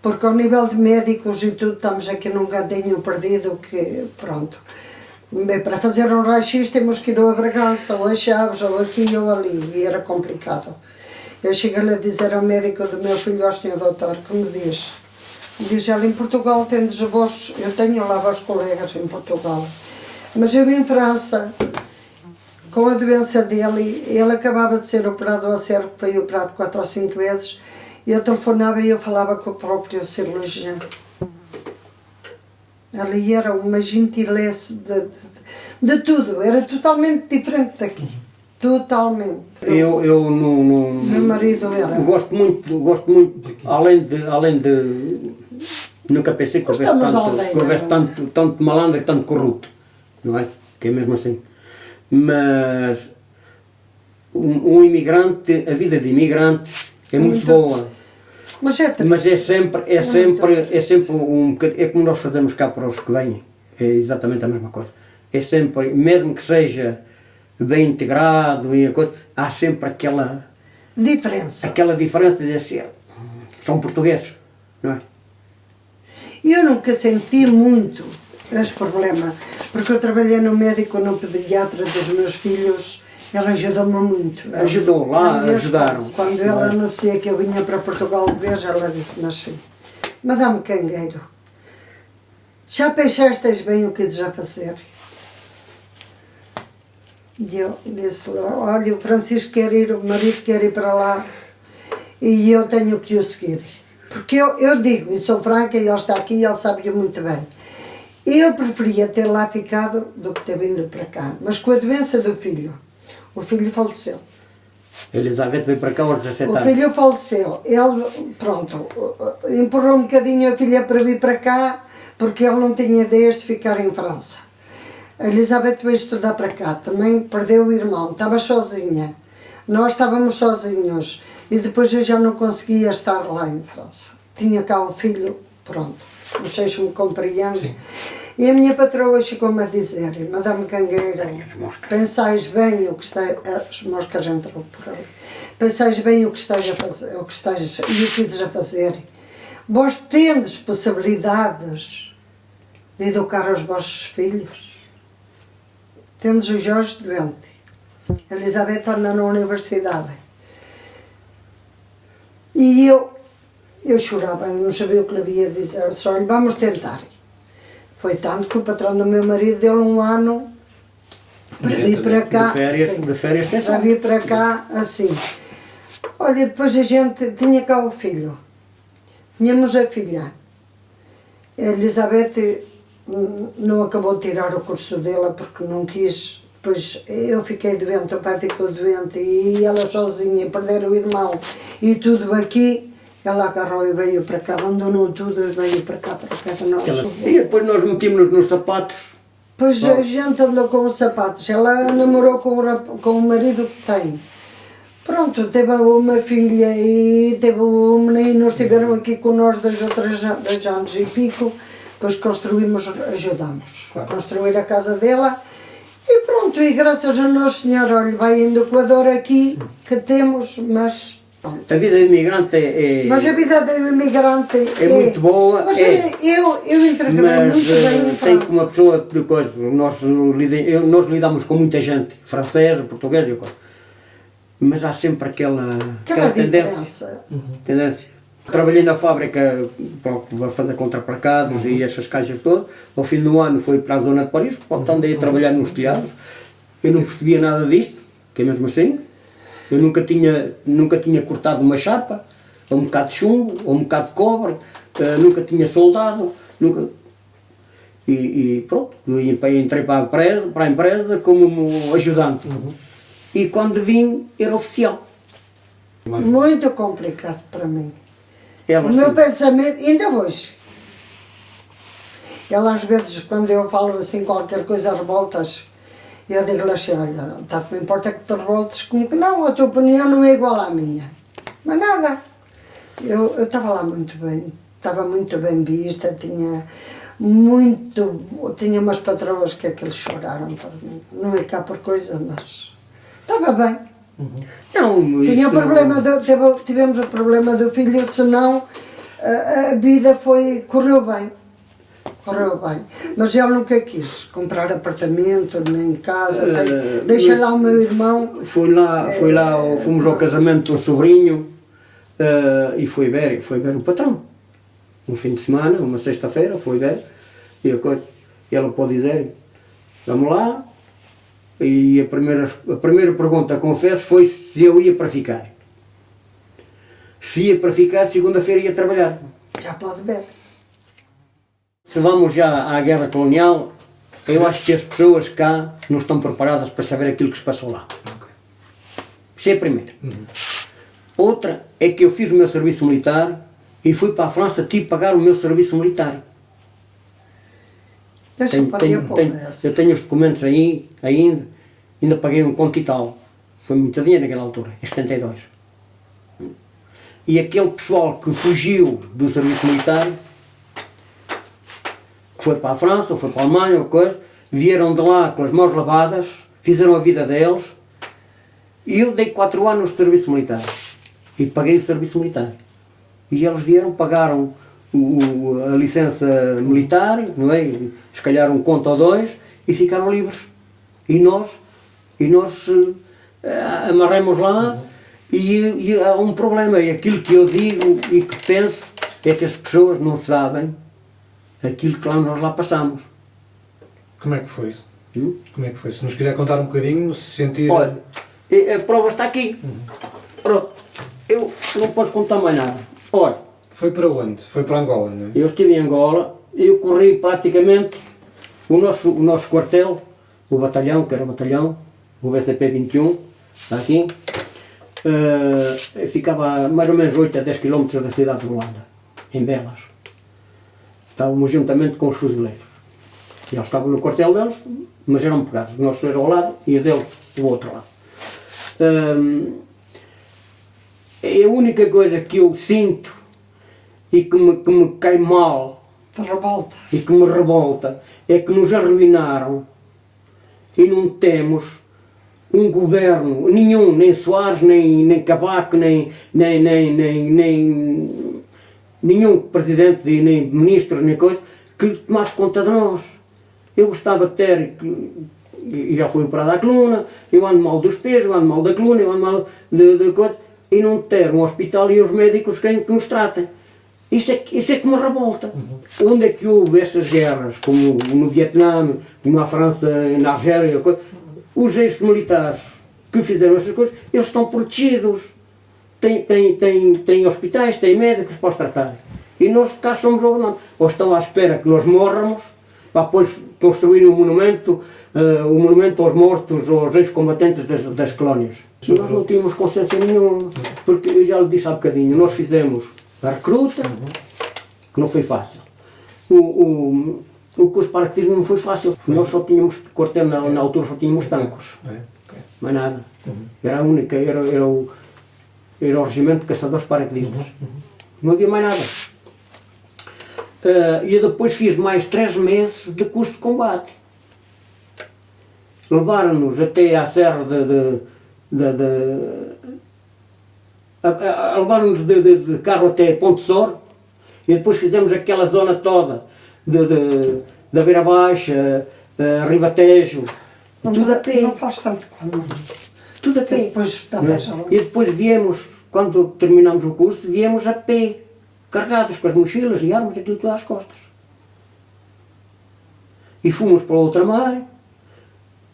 Porque ao nível de médicos e tudo, estamos aqui num cantinho perdido que, pronto. Para fazer um raio-x temos que ir ou a Bragança, ou a Chaves, ou aqui ou ali, e era complicado. Eu cheguei a dizer ao médico do meu filho, ao senhor doutor, que me diz, ele em Portugal tendes a vós, eu tenho lá vós colegas em Portugal, mas eu em França, com a doença dele, ele acabava de ser operado ao cérebro, foi operado 4 ou 5 vezes, e eu telefonava e eu falava com o próprio cirurgião. Ali era uma gentileza de tudo, era totalmente diferente daqui, totalmente. Eu não... Meu marido era. Gosto muito, além de nunca pensei que houvesse tanto malandro e tanto corrupto, não é? Que é mesmo assim. Mas um imigrante, a vida de imigrante é muito boa. Mas é sempre um bocadinho, é como nós fazemos cá para os que vêm, é exatamente a mesma coisa. É sempre, mesmo que seja bem integrado e a coisa, há sempre aquela diferença de assim, são portugueses, não é? Eu nunca senti muito esse problema, porque eu trabalhei no médico, no pediatra dos meus filhos. Ela ajudou-me muito. Ajudou lá, ajudaram. Quando ela anuncia que eu vinha para Portugal de vez, ela disse-me assim, Madame Cangueiro, já pensasteis bem o que deves fazer? E eu disse-lhe, olha, o Francisco quer ir, o marido quer ir para lá e eu tenho que o seguir. Porque eu digo, e sou franca, e ele está aqui e ele sabe muito bem. Eu preferia ter lá ficado do que ter vindo para cá. Mas com a doença do filho, o filho faleceu. Elizabeth veio para cá aos 17 O anos. filho faleceu. Ele, pronto, empurrou um bocadinho a filha para vir para cá, porque ele não tinha ideias de ficar em França. A Elizabeth veio estudar para cá, também perdeu o irmão, estava sozinha. Nós estávamos sozinhos e depois eu já não conseguia estar lá em França. Tinha cá o filho, pronto, não sei se me compreende. Sim. E a minha patroa chegou-me a dizer, Madame Cangueira, pensais bem o que está, as moscas entrou por ali, pensais bem o que estás a fazer, o que estás e o que ides a fazer. Vós tendes possibilidades de educar os vossos filhos. Tendes o Jorge doente. A Elizabeth anda na universidade. E eu chorava, não sabia o que lhe havia de dizer. Eu disse, olha, vamos tentar. Foi tanto que o patrão do meu marido deu-lhe um ano para vir para cá. De férias sem para sol. vir para cá, assim. Olha, depois a gente tinha cá o filho. Tínhamos a filha. A Elizabeth não acabou de tirar o curso dela porque não quis. Depois eu fiquei doente, o pai ficou doente e ela sozinha, perder o irmão e tudo aqui. Ela agarrou e veio para cá, abandonou tudo e veio para cá, para perto de nós. E depois nós metimos-nos nos sapatos. Pois a gente andou com os sapatos. Ela namorou com o marido que tem. Pronto, teve uma filha e teve um menino, estiveram aqui com nós 2 ou 3 anos e pico, depois construímos, ajudamos a construir a casa dela e pronto, e graças a Nosso Senhor, olha, vai indo com a dor aqui que temos, mas pronto. A vida de imigrante Mas a vida de imigrante é muito boa, mas é. eu entreguei Mas muito bem em tem que uma França. pessoa de coisa. Nós lidamos com muita gente, francesa, portuguesa e coisa. Mas há sempre aquela Diferença. tendência. Trabalhei na fábrica para fazer contraplacados e essas caixas todas. Ao fim do ano fui para a zona de Paris, portanto andei a trabalhar nos telhados. Eu não percebia nada disto, que é mesmo assim. Eu nunca tinha cortado uma chapa, ou um bocado de chumbo, ou um bocado de cobre, nunca tinha soldado, nunca... E pronto, eu entrei para a empresa como ajudante. E quando vim, era oficial. Muito complicado para mim. Ela O meu sempre- pensamento, ainda hoje. Ela às vezes, quando eu falo assim qualquer coisa, revoltas, eu digo-lhe assim, olha, tanto me importa que te revoltes comigo. Não, a tua opinião não é igual à minha. Mas nada. Eu estava lá muito bem, estava muito bem vista, tinha umas patroas que aqueles choraram por mim. Não é cá por coisa, mas estava bem. Não, Tinha o isso- problema tivemos o problema do filho, senão a vida correu bem. Correu bem. Mas ele nunca quis comprar apartamento, nem casa. Deixa lá o meu irmão. Fui lá, fomos ao casamento de um sobrinho e foi ver o patrão. Um fim de semana, uma sexta-feira, foi ver. E ela pode dizer, vamos lá. E a primeira pergunta, confesso, foi se eu ia para ficar. Se ia para ficar, segunda-feira ia trabalhar. Já pode ver. Se vamos já à guerra colonial, eu acho que as pessoas cá não estão preparadas para saber aquilo que se passou lá. Isso é a primeira. Outra é que eu fiz o meu serviço militar e fui para a França, tive que pagar o meu serviço militar. Deixa eu pôr essa. Eu tenho os documentos aí, ainda paguei um conto e tal. Foi muito dinheiro naquela altura, em 72. E aquele pessoal que fugiu do serviço militar, que foi para a França, ou foi para a Alemanha, ou coisa, vieram de lá com as mãos lavadas, fizeram a vida deles, e eu dei 4 anos de serviço militar. E paguei o serviço militar. E eles vieram, pagaram a licença militar, não é? Se calhar um conto ou 2, e ficaram livres. E nós amarramos lá, e há um problema, e aquilo que eu digo e que penso é que as pessoas não sabem aquilo que nós lá passamos. Como é que foi? Como é que foi? Se nos quiser contar um bocadinho, se sentir... Olha, a prova está aqui. Pronto. Eu não posso contar mais nada. Olha, Foi para onde? Foi para Angola, não é? eu estive em Angola e eu corri praticamente o nosso quartel, o batalhão, que era o batalhão, o BCP 21, está aqui, ficava a mais ou menos 8 a 10 km da cidade de Luanda, em Belas. Estávamos juntamente com os fuzileiros. Eles estavam no quartel deles, mas eram pegados. O nosso era ao lado e o deles do outro lado. A única coisa que eu sinto e que me cai mal De revolta. e que me revolta é que nos arruinaram e não temos um governo nenhum, nem Soares, nem Cavaco, nem nenhum presidente, nem ministro, nem coisa, que tomasse conta de nós. Eu gostava de ter, e já fui operado à coluna, eu ando mal dos pés, eu ando mal da coluna, eu ando mal de coisa, e não ter um hospital e os médicos que nos tratem. Isso é que me revolta. Onde é que houve essas guerras, como no Vietnã, como na França, na Argélia, os ex-militares que fizeram essas coisas, eles estão protegidos. Têm hospitais, têm médicos para os tratar. E nós cá somos obrigados. Ou estão à espera que nós morramos, para depois construírem um monumento aos mortos, aos ex-combatentes das colónias. Nós não tínhamos consciência nenhuma, porque eu já lhe disse há bocadinho, nós fizemos a recruta, que não foi fácil. O curso de paraquedismo não foi fácil. Nós só tínhamos quartel, na altura só tínhamos tanques. Mais nada. Era a única, era o regimento de caçadores de paraquedistas. Não havia mais nada. E eu depois fiz mais 3 meses de curso de combate. Levaram-nos até à serra levaram-nos de carro até Ponte Sor e depois fizemos aquela zona toda da Beira Baixa, Ribatejo, tudo a pé. Não faz tanto quando Tudo a pé. depois estavas a E depois viemos, quando terminámos o curso, viemos a pé, carregados com as mochilas e armas e aquilo tudo às costas. E fomos para o ultramar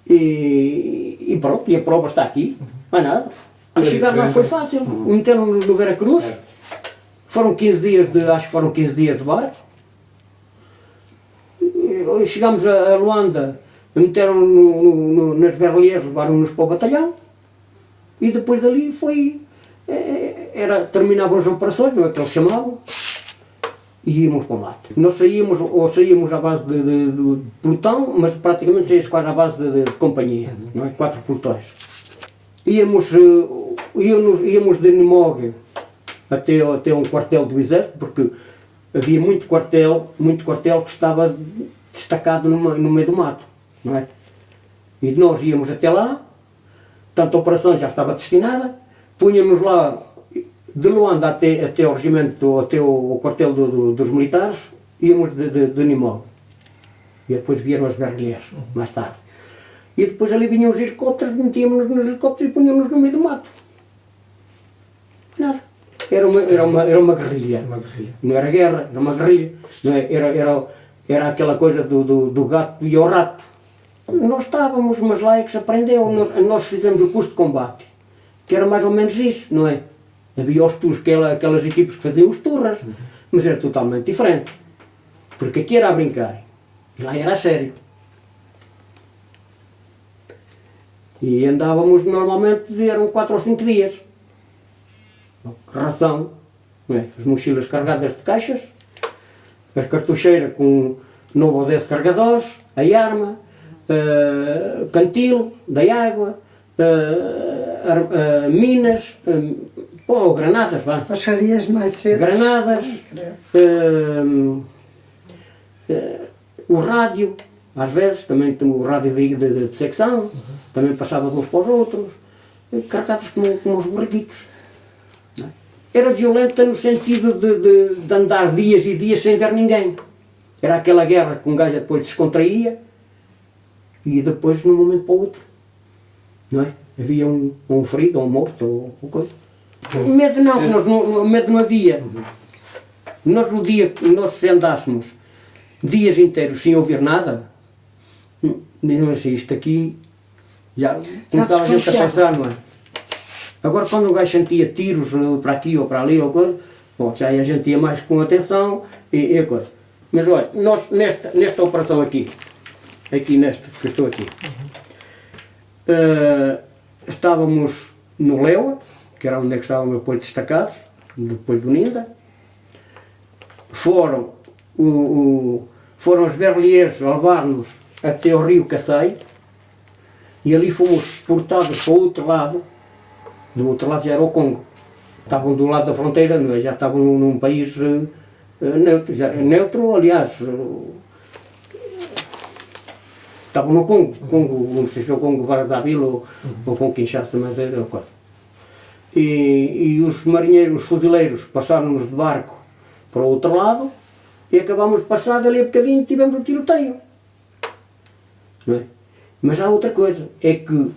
e pronto, e a prova está aqui, mais nada. A chegar lá foi fácil, meteram-nos no Veracruz, foram 15 dias acho que foram 15 dias de barco. E chegámos a Luanda, meteram-nos nas berliers, levaram-nos para o batalhão e depois dali foi, terminavam as operações, não é que eles chamavam, e íamos para o mato. Nós saíamos à base de pelotão, mas praticamente saíamos quase à base de companhia, não é? 4 pelotões. Íamos de Nimogue até um quartel do exército, porque havia muito quartel que estava destacado no meio do mato, não é? E nós íamos até lá, tanto a operação já estava destinada, punhamos lá de Luanda até o regimento, até o quartel dos militares, íamos de Nimogue. E depois vieram as berliers, mais tarde. E depois ali vinham os helicópteros, metíamos-nos nos helicópteros e punhamos-nos no meio do mato. Nada. Era uma guerrilha. Uma guerrilha. Não era guerra, era uma guerrilha. Não é? Era aquela coisa do gato e o rato. Nós estávamos, mas lá é que se aprendeu. Nós fizemos o curso de combate, que era mais ou menos isso, não é? Havia os tours, aquelas equipes que faziam os turras, mas era totalmente diferente. Porque aqui era a brincar, e lá era a sério. E andávamos normalmente, eram 4 ou 5 dias. Ração, não é? As mochilas carregadas de caixas, as cartucheiras com 9 ou 10 carregadores, a arma, cantil da água, minas, ou granadas, vá. Baixarias mais cedo. Granadas, o rádio, às vezes, também o rádio de secção, também passava de uns para os outros, carregados como os borreguitos. Era violenta no sentido de andar dias e dias sem ver ninguém. Era aquela guerra que um gajo depois descontraía e depois, de um momento para o outro, não é? Havia um ferido, ou um morto, ou coisa. Medo não, medo não havia. Nós, no dia que nós andássemos dias inteiros sem ouvir nada, Mesmo assim, isto aqui, já começava a gente a pensar, não é? Agora, quando o gajo sentia tiros para aqui ou para ali, ou coisa, bom, já a gente ia mais com atenção e a coisa. Mas olha, nós nesta operação aqui nesta, que eu estou aqui, estávamos no Leua, que era onde é que estávamos depois destacados, depois do Ninda. Foram os berlieres levar-nos até o rio Cacém e ali fomos portados para o outro lado. Do outro lado já era o Congo. Estavam do lado da fronteira, não é? Já estavam num país neutro, aliás. Estavam no Congo, não sei se é o Congo Brazzaville ou com Kinshasa, mas era coisa. E os marinheiros, os fuzileiros, passaram-nos de barco para o outro lado e acabámos de passar dali a bocadinho e tivemos um tiroteio. Não é? Mas há outra coisa, é que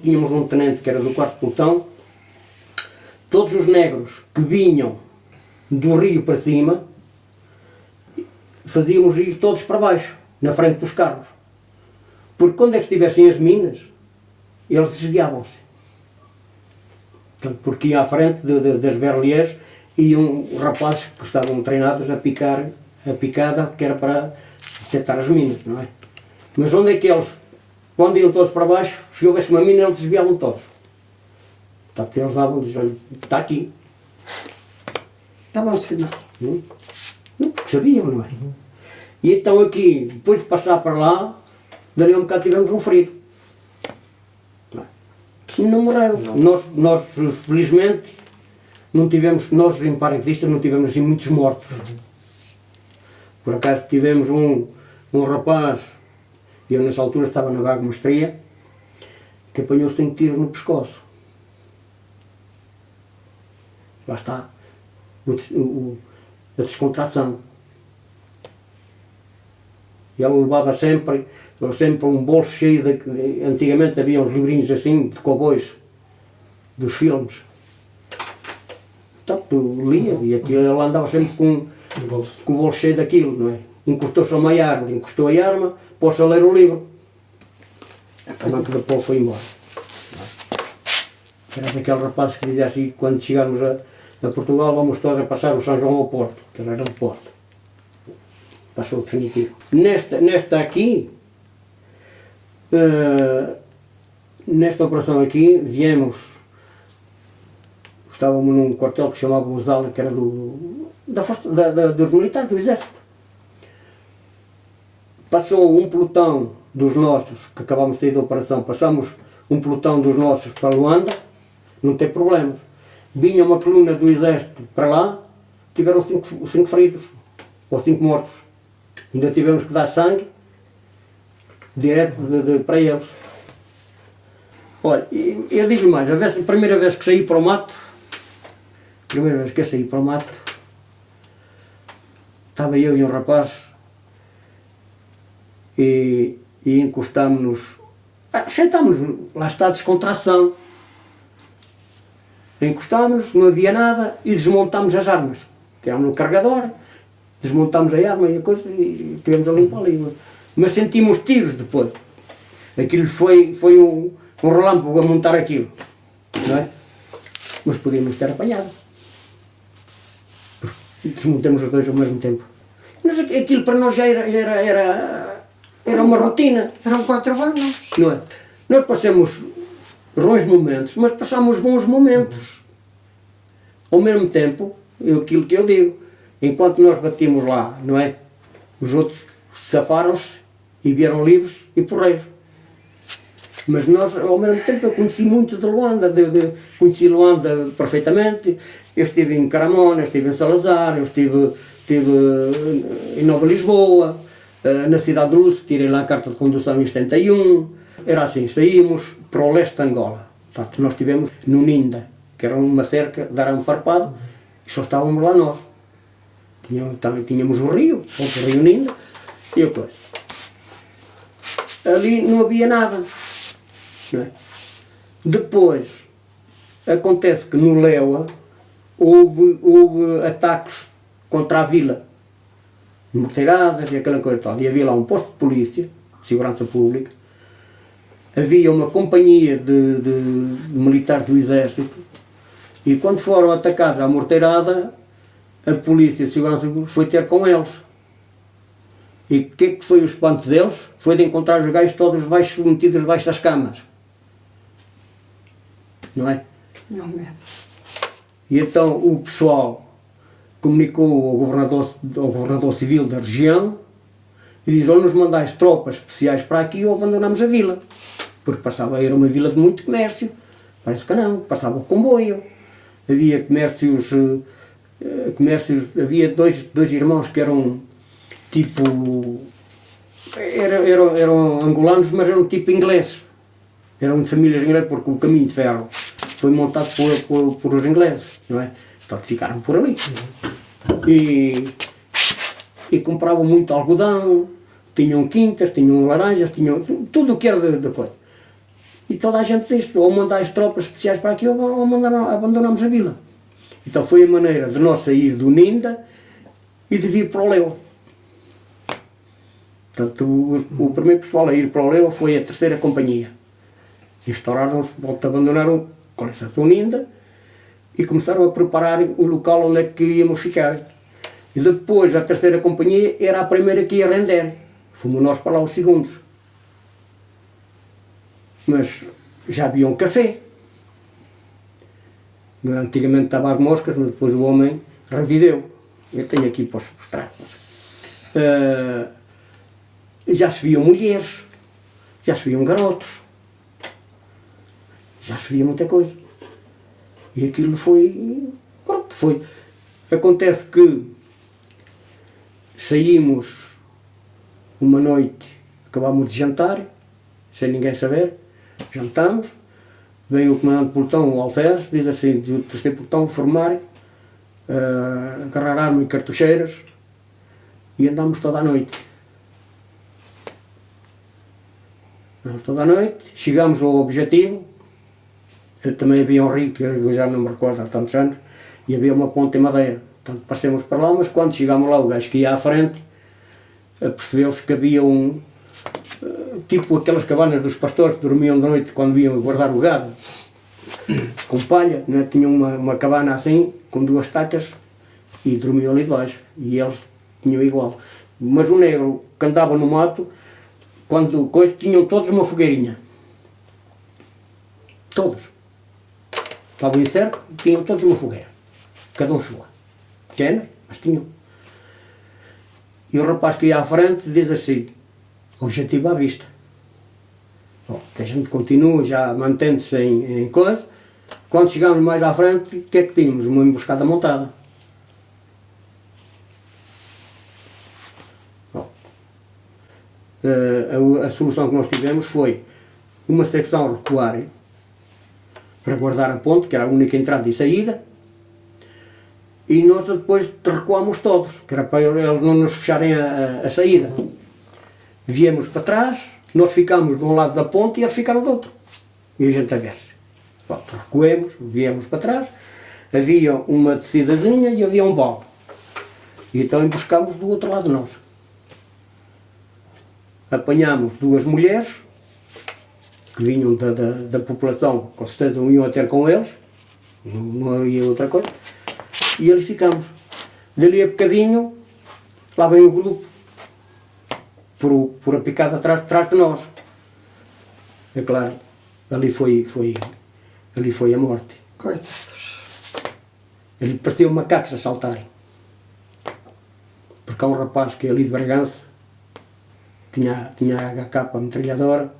tínhamos um tenente que era do 4º pelotão, todos os negros que vinham do rio para cima, fazíamos ir todos para baixo, na frente dos carros. Porque quando é que estivessem as minas, eles desviavam-se. Portanto, porque ia à frente das berlieres iam rapazes que estavam treinados a picar a picada, que era para detectar as minas, não é? Mas onde é que eles, quando iam todos para baixo, se houvesse uma mina, eles desviavam todos. Portanto, eles davam, diziam, olha, está aqui. Estava um sinal. Não, sabiam, não é? E então aqui, depois de passar para lá, dali a um bocado tivemos um ferido. Não morreram. Nós felizmente, não tivemos, nós em parentistas não tivemos assim muitos mortos. Por acaso tivemos um rapaz, eu nessa altura estava na vaga mestria, que apanhou 5 tiros no pescoço. Lá está a descontração. Ele levava sempre um bolso cheio de... Antigamente havia uns livrinhos assim, de cowboys, dos filmes. Então, tu lia e aquilo, ele andava sempre com o bolso cheio daquilo, não é? Encostou-se a uma árvore, encostou a arma, pôs-se a ler o livro. Também que depois foi embora. Era daquele rapaz que dizia assim, quando chegarmos a Portugal, vamos todos a passar o São João ao Porto, que ele era do Porto. Passou definitivo. Nesta aqui, nesta operação aqui, viemos, estávamos num quartel que se chamava Uzala, que era dos militares do Exército. Passou um pelotão dos nossos, que acabámos de sair da operação, passamos um pelotão dos nossos para Luanda, não tem problemas. Vinha uma coluna do Exército para lá, tiveram 5 feridos, ou 5 mortos. Ainda tivemos que dar sangue direto para eles. Olha, eu digo-lhe mais, a primeira vez que saí para o mato, estava eu e um rapaz e encostámos-nos, sentámos-nos, lá está a descontração. Encostámos-nos, não havia nada e desmontámos as armas. Tirámos o carregador, desmontámos a arma e a coisa e tivemos a limpar ali. Mas sentimos tiros depois. Aquilo foi um relâmpago a montar aquilo, não é? Mas podíamos ter apanhado. Desmontamos os dois ao mesmo tempo. Mas aquilo para nós já era uma rotina. Eram 4 anos. Não é? Nós passamos ruins momentos, mas passamos bons momentos. Ao mesmo tempo, aquilo que eu digo, enquanto nós batíamos lá, não é? Os outros safaram-se e vieram livres e porreiros. Mas nós, ao mesmo tempo, eu conheci muito de Luanda, conheci Luanda perfeitamente. Eu estive em Caramona, estive em Salazar, eu estive em Nova Lisboa, na cidade de Lúcio, tirei lá a carta de condução em 71. Era assim, saímos para o leste de Angola. Portanto, nós estivemos no Ninda, que era uma cerca de arame farpado, e só estávamos lá nós. Tínhamos o rio Ninda, e a coisa. Ali não havia nada. Não é? Depois, acontece que no Leua houve ataques contra a vila, morteiradas e aquela coisa toda. E havia lá um posto de polícia, de segurança pública. Havia uma companhia de militares do exército e quando foram atacados à morteirada, a polícia de segurança pública foi ter com eles. E o que foi o espanto deles? Foi de encontrar os gajos todos metidos debaixo das camas. Não é? Não medo. E então o pessoal comunicou ao governador civil da região e diz: ou nos mandais tropas especiais para aqui ou abandonamos a vila. Porque era uma vila de muito comércio. Parece que não, passava o comboio. Havia comércios, havia dois irmãos que eram tipo, eram angolanos, mas eram tipo ingleses. Eram de famílias inglesas, porque o caminho de ferro foi montado por os ingleses, não é? Então ficaram por ali. E compravam muito algodão, tinham quintas, tinham laranjas, tinham tudo o que era da coisa. E toda a gente disse: ou mandais tropas especiais para aqui ou abandonamos a vila. Então foi a maneira de nós sair do Ninda e de vir para o Leu. Portanto, o primeiro pessoal a ir para o Leu foi a terceira companhia. Instauraram-se, abandonaram com licença do Ninda e começaram a preparar o local onde é que íamos ficar. E depois a terceira companhia era a primeira que ia render. Fomos nós para lá os segundos. Mas já havia um café. Antigamente estava às moscas, mas depois o homem reviveu. Eu tenho aqui para os mostrar. Já se viam mulheres, já se viam garotos, já se via muita coisa. E aquilo foi. Pronto, foi. Acontece que saímos uma noite, acabámos de jantar, sem ninguém saber, jantamos, veio o comandante de pelotão, o Alferes, diz assim: do terceiro pelotão formar, agarrar arma e cartucheiras, e andámos toda a noite. Andámos toda a noite, chegámos ao objetivo. Também havia um rio, que eu já não me recordo há tantos anos, e havia uma ponte em madeira. Portanto, passemos para lá, mas quando chegámos lá, o gajo que ia à frente, percebeu-se que havia tipo aquelas cabanas dos pastores que dormiam de noite quando iam guardar o gado, com palha, né? Tinham uma cabana assim, com duas tacas, e dormiam ali debaixo, e eles tinham igual. Mas o negro que andava no mato, quando coisa, tinham todos uma fogueirinha. Todos. Estavam em cerco, tinham todos uma fogueira. Cada um sua. Pequena, mas tinham. E o rapaz que ia à frente diz assim: objetivo à vista. Bom, que a gente continua já mantendo-se em coisa. Quando chegámos mais à frente, o que é que tínhamos? Uma emboscada montada. Bom, a solução que nós tivemos foi uma secção recuar para guardar a ponte, que era a única entrada e saída, e nós depois recuámos todos, que era para eles não nos fecharem a saída. Viemos para trás, nós ficámos de um lado da ponte e eles ficaram do outro. E a gente a ver-se. Recuemos, viemos para trás, havia uma descidazinha e havia um balde. E então emboscámos do outro lado de nós. Apanhámos duas mulheres, que vinham da população, com certeza não iam a ter com eles, não havia outra coisa, e eles ficamos. Dali a bocadinho, lá vem o grupo, por a picada atrás de nós. É claro, ali foi a morte. Coitados. Ele parecia macacos a saltarem. Porque há um rapaz que é ali de Bragança, tinha a HK, a metralhadora,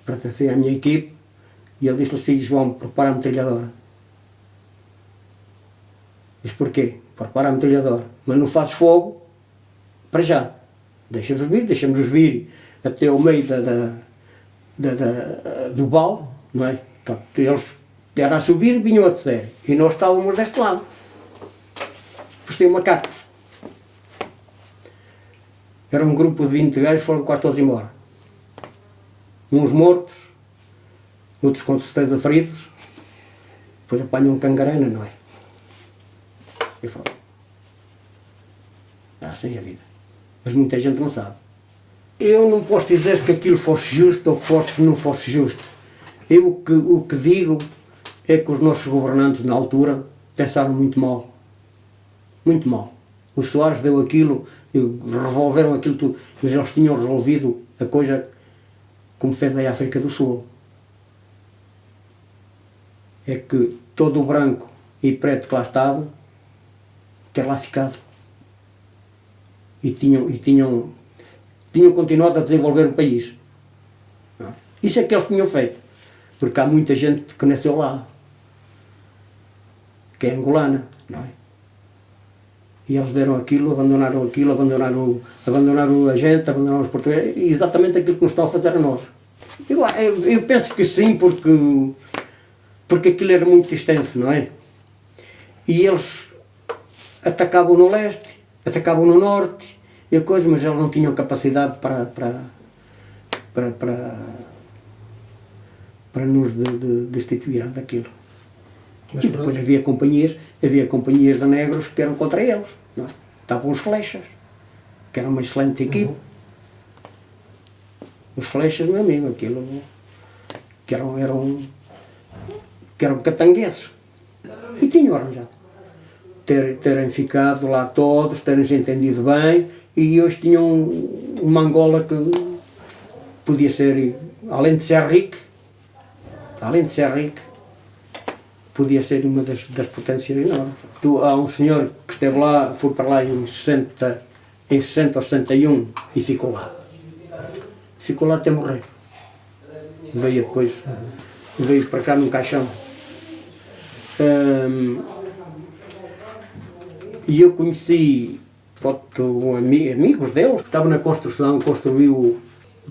pertencia à minha equipe, e ele disse assim: João, prepara a metralhadora. Diz: porquê? Prepara a metralhadora, mas não fazes fogo para já. Deixamos-os vir até ao meio do balde, não é? Portanto, eles eram a subir e vinham a descer, e nós estávamos deste lado. Pareciam macacos. Era um grupo de 20 gajos, foram quase todos embora. Uns mortos, outros com certeza feridos, depois apanham um cangarana, não é? E foram. É assim a vida. Mas muita gente não sabe. Eu não posso dizer que aquilo fosse justo ou que não fosse justo. Eu o que digo é que os nossos governantes na altura pensaram muito mal. Muito mal. O Soares deu aquilo, resolveram aquilo tudo, mas eles tinham resolvido a coisa como fez a África do Sul. É que todo o branco e preto que lá estava ter lá ficado. E tinham continuado a desenvolver o país. Isso é que eles tinham feito. Porque há muita gente que nasceu lá, que é angolana, não é? E eles deram aquilo, abandonaram a gente, abandonaram os portugueses, e exatamente aquilo que nos estão a fazer a nós. Eu penso que sim, porque aquilo era muito extenso, não é? E eles atacavam no leste, atacavam no norte, e coisa, mas eles não tinham capacidade para nos destituir daquilo. Mas E depois havia companhias de negros que eram contra eles. Não é? Estavam os Flechas, que era uma excelente equipe. Os Flechas, meu amigo, aquilo que eram catangueses. E tinham arranjado. Terem ficado lá todos, terem se entendido bem, e hoje tinham uma Angola que podia ser, além de ser rica, podia ser uma das potências enormes. Há um senhor que esteve lá, foi para lá em 60 ou 61 e ficou lá. Ficou lá até morrer. Veio depois, veio para cá num caixão. E eu conheci amigos deles que estavam na construção,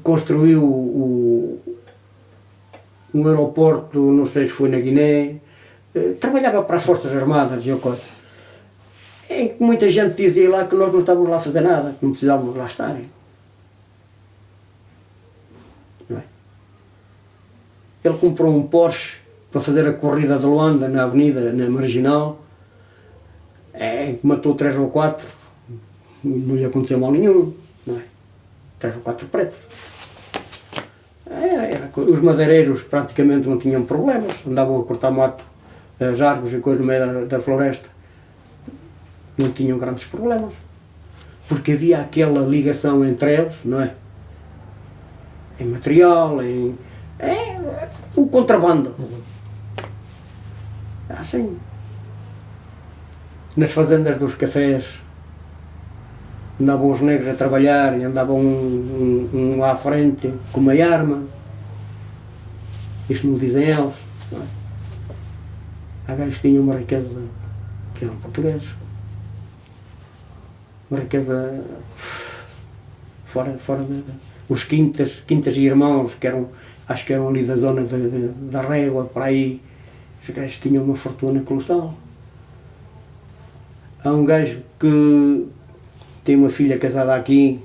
construiu um aeroporto, não sei se foi na Guiné, trabalhava para as Forças Armadas e coisa. Em que muita gente dizia lá que nós não estávamos lá a fazer nada, que não precisávamos lá estar. Não é? Ele comprou um Porsche para fazer a corrida de Luanda na avenida, na Marginal, que matou 3 ou 4, não lhe aconteceu mal nenhum, não é? 3 ou 4 pretos. Os madeireiros praticamente não tinham problemas, andavam a cortar mato, as árvores e coisas no meio da floresta, não tinham grandes problemas, porque havia aquela ligação entre eles, não é? Em material, o contrabando. Assim, nas fazendas dos cafés, andavam os negros a trabalhar e andavam um à frente com uma arma. Isto não dizem eles. Não é? Há gajos que tinham uma riqueza que eram portugueses. Uma riqueza fora de os quintas e irmãos, que eram, acho que eram ali da zona da Régua, para aí. Os gajos tinham uma fortuna colossal. Há um gajo que tem uma filha casada aqui,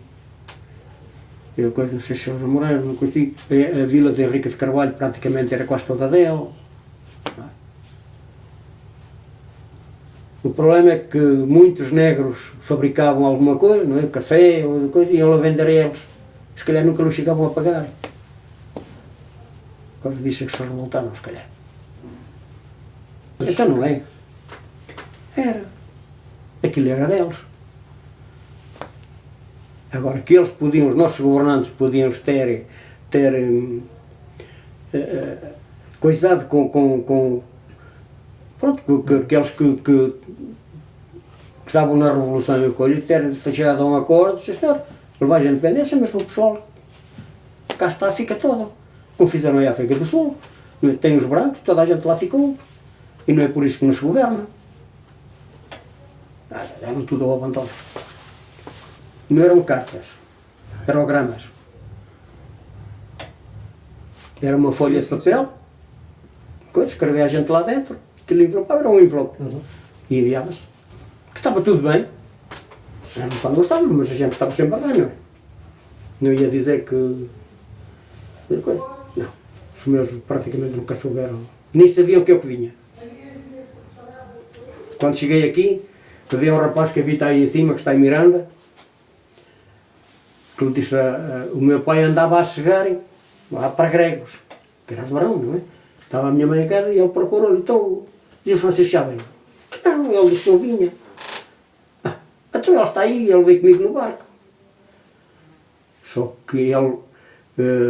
eu não sei se eles namoraram, não consigo. A vila de Henrique de Carvalho praticamente era quase toda dela. O problema é que muitos negros fabricavam alguma coisa, não é? Café ou coisa, e iam a vender a eles. Se calhar nunca nos chegavam a pagar. Por causa disso é que se revoltaram, se calhar. Então não é. Era. Aquilo era deles. Agora que eles podiam, os nossos governantes podiam ter cuidado com aqueles que estavam na Revolução e o coisa, e ter chegado a um acordo, senhor, levar a independência, mas o pessoal cá está, fica todo. Como fizeram em África do Sul. Tem os brancos, toda a gente lá ficou. E não é por isso que nos governa. Deram tudo ao abandono. Não eram cartas, eram gramas. Era uma folha de papel, escrevia a gente lá dentro, que livro era um envelope. E enviava-se. Que estava tudo bem. Não estávamos, mas a gente estava sempre bem, não é? Não ia dizer que. Não. Os meus praticamente nunca souberam. Nem sabiam que eu que vinha. Quando cheguei aqui, havia um rapaz que havia aí em cima, que está em Miranda, que ele disse, o meu pai andava a cegar lá para Gregos, que era de verão, não é? Estava a minha mãe em casa e ele procurou-lhe, então, e o Francisco já veio? Não, ele disse que não vinha. Então ele está aí, ele veio comigo no barco. Só que ele,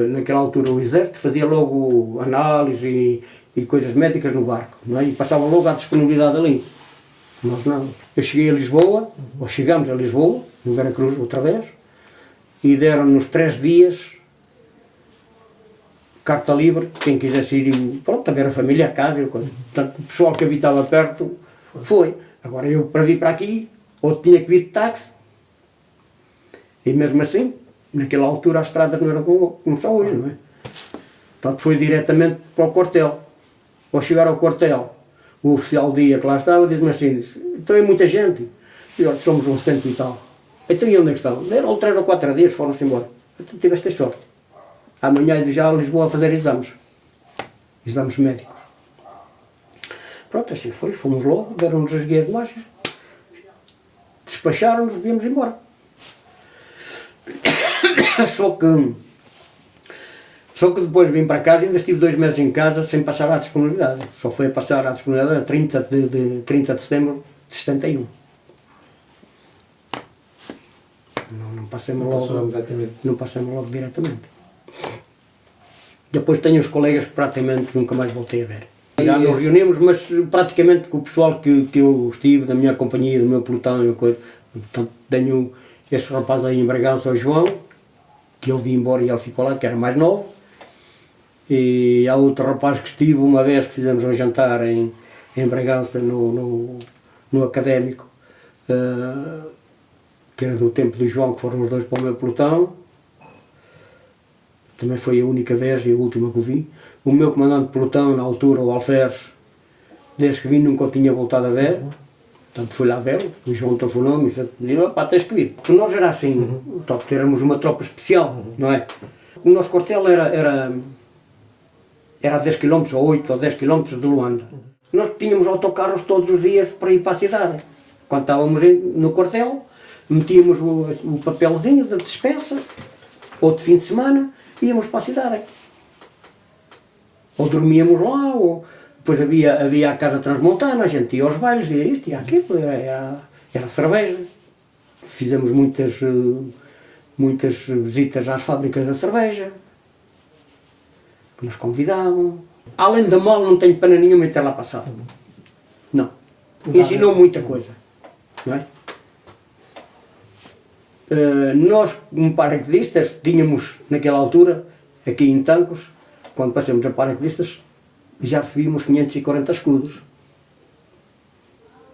naquela altura, o exército fazia logo análise e coisas médicas no barco, não é? E passava logo à disponibilidade ali. Nós não. Eu cheguei a Lisboa, ou chegámos a Lisboa, no Veracruz outra vez, e deram-nos 3 dias, carta livre, quem quisesse ir, pronto, a ver a família, a casa, coisa. Portanto, o pessoal que habitava perto foi. Agora eu, para vir para aqui, ou tinha que vir de táxi, e mesmo assim, naquela altura as estradas não eram como são hoje, não é? Portanto, foi diretamente para o quartel. Ao chegar ao quartel, o oficial dia que lá estava disse-me assim, então é muita gente. E olha, somos uns 100 e tal. Então e onde é que estão? Deram 3 ou 4 dias, foram-se embora. Então tiveste a sorte. Amanhã é de já a Lisboa a fazer exames. Exames médicos. Pronto, assim foi, fomos logo, deram-nos as guias de marchas, despacharam-nos e viemos embora. Só que depois vim para casa e ainda estive 2 meses em casa sem passar à disponibilidade. Só foi a passar à disponibilidade a 30 de setembro de 71. Não passei-me logo diretamente. Depois tenho os colegas que praticamente nunca mais voltei a ver. Já nos reunimos, mas praticamente com o pessoal que eu estive, da minha companhia, do meu pelotão e coisa. Portanto, tenho este rapaz aí em Bragança, o João, que ele vinha embora e ele ficou lá, que era mais novo. E há outro rapaz que estive uma vez que fizemos um jantar em Bragança, no Académico, que era do tempo do João, que foram os 2 para o meu pelotão. Também foi a única vez e a última que o vi. O meu comandante de pelotão, na altura, o Alferes, desde que vim nunca o tinha voltado a ver. Portanto, fui lá ver, o João telefonou-me e disse, pá, tens que vir. Porque nós era assim, éramos uma tropa especial, não é? O nosso quartel era a 10 km ou 8 ou 10 km de Luanda. Nós tínhamos autocarros todos os dias para ir para a cidade. Quando estávamos no quartel, metíamos o papelzinho da dispensa, ou de fim de semana, íamos para a cidade. Ou dormíamos lá, ou depois havia a casa transmontana, a gente ia aos bailes, ia isto e aquilo, era cerveja. Fizemos muitas visitas às fábricas da cerveja, que nos convidavam. Além da mal, não tenho pena nenhuma em ter lá passado. Não. Ensinou muita coisa, não é? Nós, como paraquedistas, tínhamos, naquela altura, aqui em Tancos, quando passamos a paraquedistas, já recebíamos 540 escudos.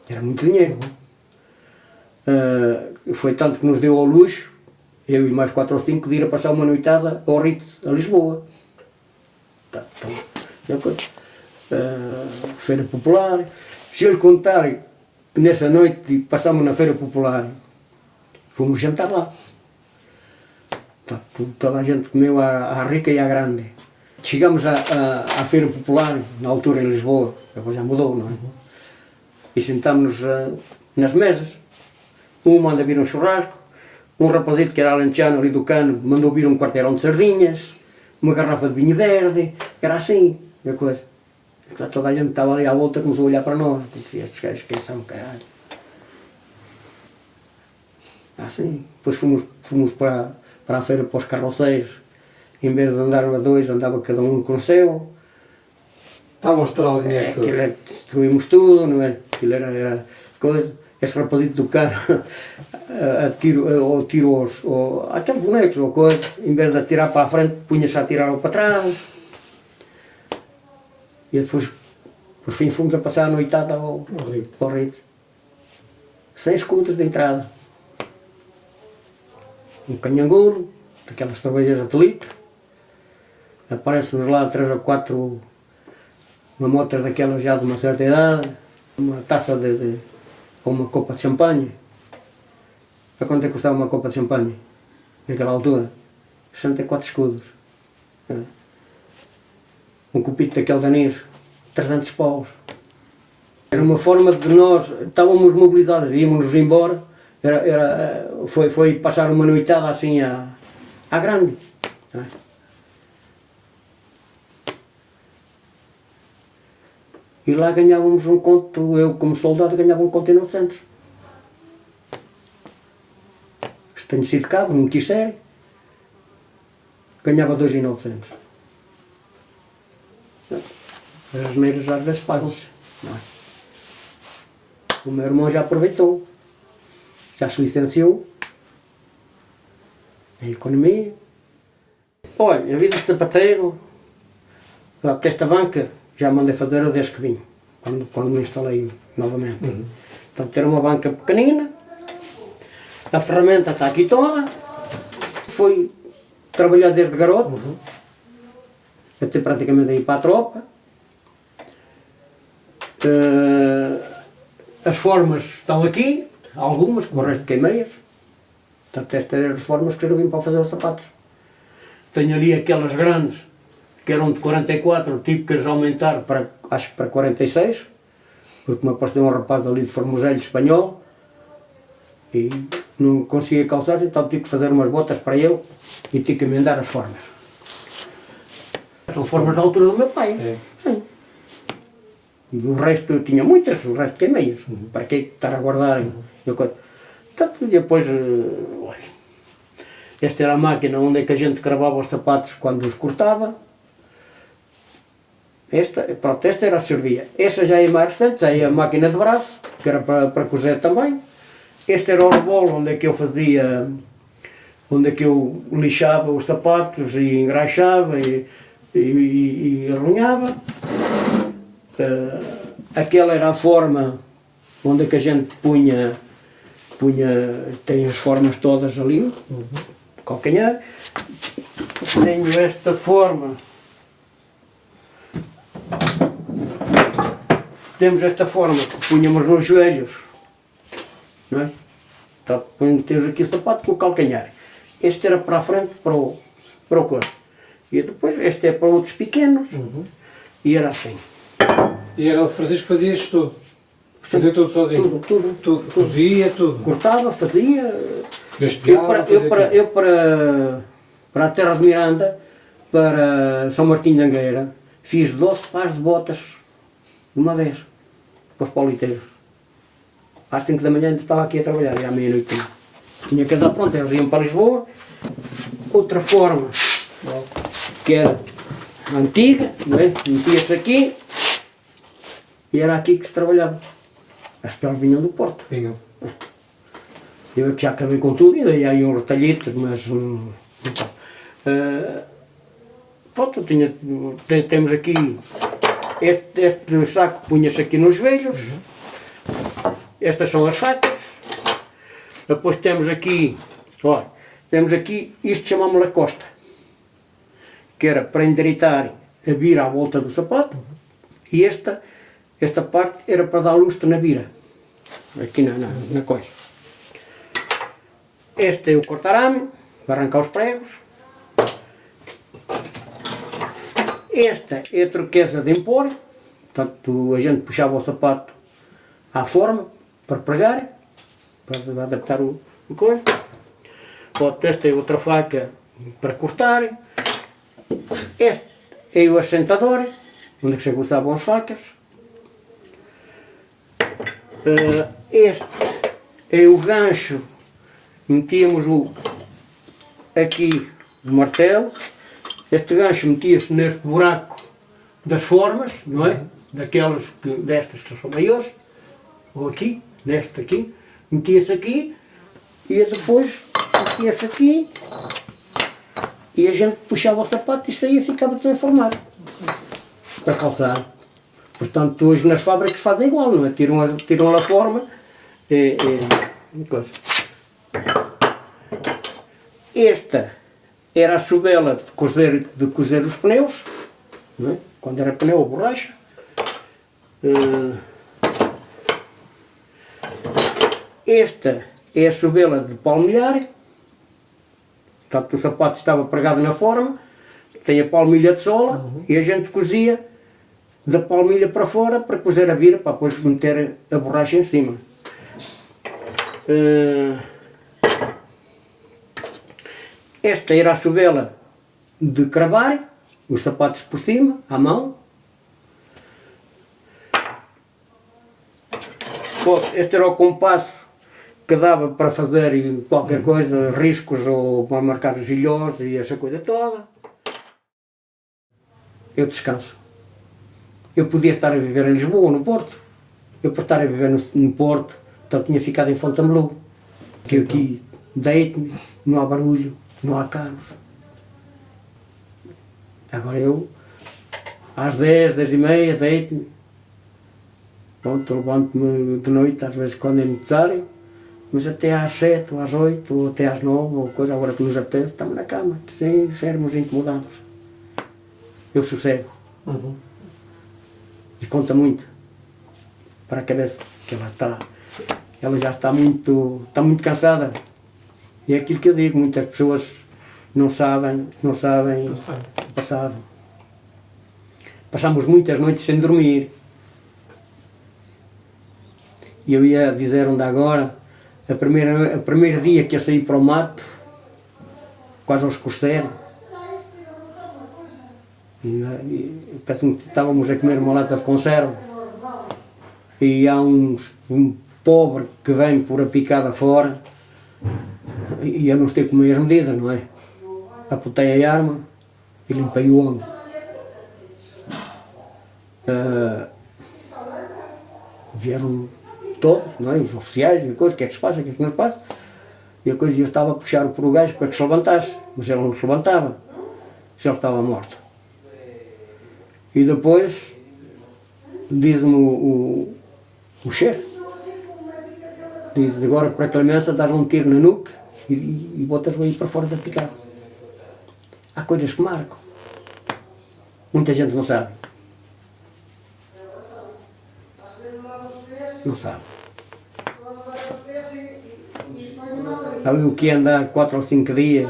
Era muito dinheiro. Foi tanto que nos deu ao luxo, eu e mais 4 ou 5, de ir a passar uma noitada ao Ritz, a Lisboa. Feira Popular. Se eu lhe contar que nessa noite passámos na Feira Popular, fomos jantar lá. Toda a gente comeu à rica e à grande. Chegámos à Feira Popular, na altura em Lisboa, agora já mudou, não é? E sentámos-nos nas mesas. Um manda vir um churrasco, um rapazito que era alentejano ali do Cano mandou vir um quarteirão de sardinhas, uma garrafa de vinho verde, era assim a coisa. Toda a gente estava ali à volta, começou a olhar para nós, disse, estes gajos quem são, caralho. Assim, depois fomos para a feira, para os carroceiros, em vez de andar a 2, andava cada um com o seu. Estava a mostrar o dinheiro todo. Destruímos tudo, não é? Aquilo era coisa. Esse rapazito do Cano atirou aqueles bonecos ou coisa, em vez de atirar para a frente, punha-se a atirar para trás. E depois, por fim, fomos a passar a noitada ao Ritz. 100 escudos de entrada. Um canhangulo, daquelas cervejas de litro. Aparece-nos lá 3 ou 4 mamotas daquelas já de uma certa idade, uma taça ou uma copa de champanhe. A quanto é que custava uma copa de champanhe? Naquela altura? 64 escudos. Um copito daquele anís, 300 paus. Era uma forma de nós, estávamos mobilizados, íamos-nos embora, foi passar uma noitada assim à grande. Não é? E lá ganhávamos um conto, eu como soldado ganhava um conto em 900. Se tenho sido cabo, não quis ser, ganhava 2.900. As asneiras às vezes pagam-se. Não é? O meu irmão já aproveitou, já se licenciou em economia. Olha, a vida de sapateiro, até esta banca já mandei fazer desde que vim, quando me instalei novamente. Portanto, ter uma banca pequenina, a ferramenta está aqui toda, fui trabalhar desde garoto, até praticamente ir para a tropa. As formas estão aqui, algumas, com o resto queimeias. Portanto, estas eram as formas que eu vim para fazer os sapatos. Tenho ali aquelas grandes, que eram de 44, tive que as aumentar para, acho que para 46, porque me apareceu um rapaz ali de Formoselho espanhol e não conseguia calçar, então tive que fazer umas botas para ele e tive que emendar as formas. São formas da altura do meu pai. É. Sim. E o resto eu tinha muitas, o resto queimeias. Para que estar a guardar? Portanto, depois, olha, esta era a máquina onde é que a gente cravava os sapatos quando os cortava. Pronto, esta era a servia. Esta já é mais recente, já é a máquina de braço, que era para cozer também. Este era o rebolo onde é que eu fazia, onde é que eu lixava os sapatos e engraxava e arrunhava. Aquela era a forma onde é que a gente punha, tem as formas todas ali, calcanhar. Tenho esta forma. Temos esta forma que punhamos nos joelhos, não é? Então, temos aqui o sapato com o calcanhar. Este era para a frente, para o corpo. E depois este é para outros pequenos. E era assim. E era o Francisco que fazia isto tudo? Fazia tudo sozinho? Tudo. Cozia, tudo? Cortava, fazia. Eu Para a Terra de Miranda, para São Martinho de Angueira, fiz 12 pares de botas de uma vez, para os pauliteiros. Às 5 da manhã ainda estava aqui a trabalhar, e à meia-noite tinha que andar pronto, eles iam para Lisboa. Outra forma, que era antiga, não é? Metia-se aqui, e era aqui que se trabalhava. As peles vinham do Porto. Vinham. Eu que já acabei com tudo, e daí aí uns retalhitos, mas... pronto, temos aqui este saco, punha-se aqui nos joelhos. Estas são as facas. Depois temos aqui, olha, isto chamamos lacosta, que era para endireitar a vira à volta do sapato, e esta parte era para dar lustre na vira, aqui na coisa. Este é o cortarame, para arrancar os pregos. Esta é a turquesa de impor, portanto a gente puxava o sapato à forma para pregar, para adaptar o coisa. Esta é outra faca para cortar. Este é o assentador, onde se usavam as facas. Este é o gancho, metíamos aqui o martelo. Este gancho metia-se neste buraco das formas, não é? Daquelas destas que são maiores, ou aqui, neste aqui, metia-se aqui e depois metia-se aqui e a gente puxava o sapato e saía e ficava desenformado para calçar. Portanto, hoje nas fábricas fazem igual, não é? Tiram a forma e coisa. Esta era a sobela de cozer os pneus, não é? Quando era pneu ou borracha. Esta é a sobela de palmilhar, portanto o sapato estava pregado na forma, tem a palmilha de sola e a gente cozia da palmilha para fora para cozer a vira, para depois meter a borracha em cima. Esta era a chuvela de cravar, os sapatos por cima, à mão. Este era o compasso que dava para fazer qualquer coisa, riscos ou para marcar os ilhós e essa coisa toda. Eu descanso. Eu podia estar a viver em Lisboa ou no Porto. Eu por estar a viver no Porto, então tinha ficado em Fontainebleau. Que aqui deito-me, não há barulho, não há carros. Agora eu, às 10, 10h30, deito-me. Pronto, levanto-me de noite, às vezes quando é necessário, mas até às 7 ou às 8 ou até às 9 ou coisa, agora que nos apetece, estamos na cama, sem sermos incomodados. Eu sossego. E conta muito para a cabeça, que ela já está muito cansada. E é aquilo que eu digo, muitas pessoas não sabem o passado. Passamos muitas noites sem dormir. E eu ia dizer onde agora, o primeiro dia que eu saí para o mato, quase ao escurecer, parece-me que estávamos a comer uma lata de conserva, e há um pobre que vem por a picada fora, e eu não sei como é as medidas, não é? Apontei a arma e limpei o ombro. Vieram todos, não é? Os oficiais e coisas, o que é que se passa, o que é que não se passa? E a coisa, eu estava a puxar por o gajo para que se levantasse, mas ele não se levantava, já estava morto. E depois diz-me o chefe, diz: agora para a Clemença dar um tiro na nuca e botas-o aí para fora da picada. Há coisas que marcam. Muita gente não sabe. Não sabe. Ali o que andar 4 ou 5 dias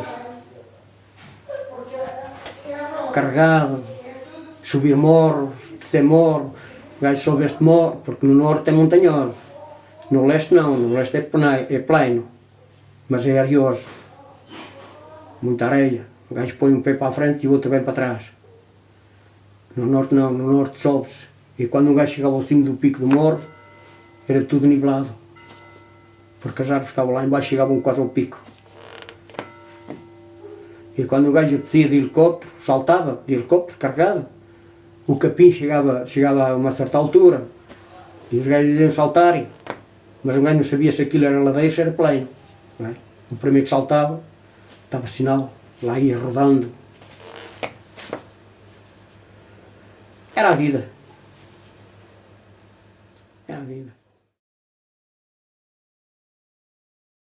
carregado, subir morros, descer morros, o gajo sobe este morro, porque no norte é montanhoso, no leste não, no leste é plano, mas é areoso, muita areia, o gajo põe um pé para a frente e o outro vem para trás. No norte não, no norte sobe-se, e quando o gajo chegava ao cimo do pico do morro, era tudo nivelado, porque as árvores estavam lá embaixo, chegavam quase ao pico. E quando o gajo descia de helicóptero, saltava de helicóptero carregado, o capim chegava a uma certa altura e os gajos iam saltar, mas o gajo não sabia se aquilo era ladeira ou se era plano. Não é? O primeiro que saltava, estava sinal, lá ia rodando. Era a vida. Era a vida.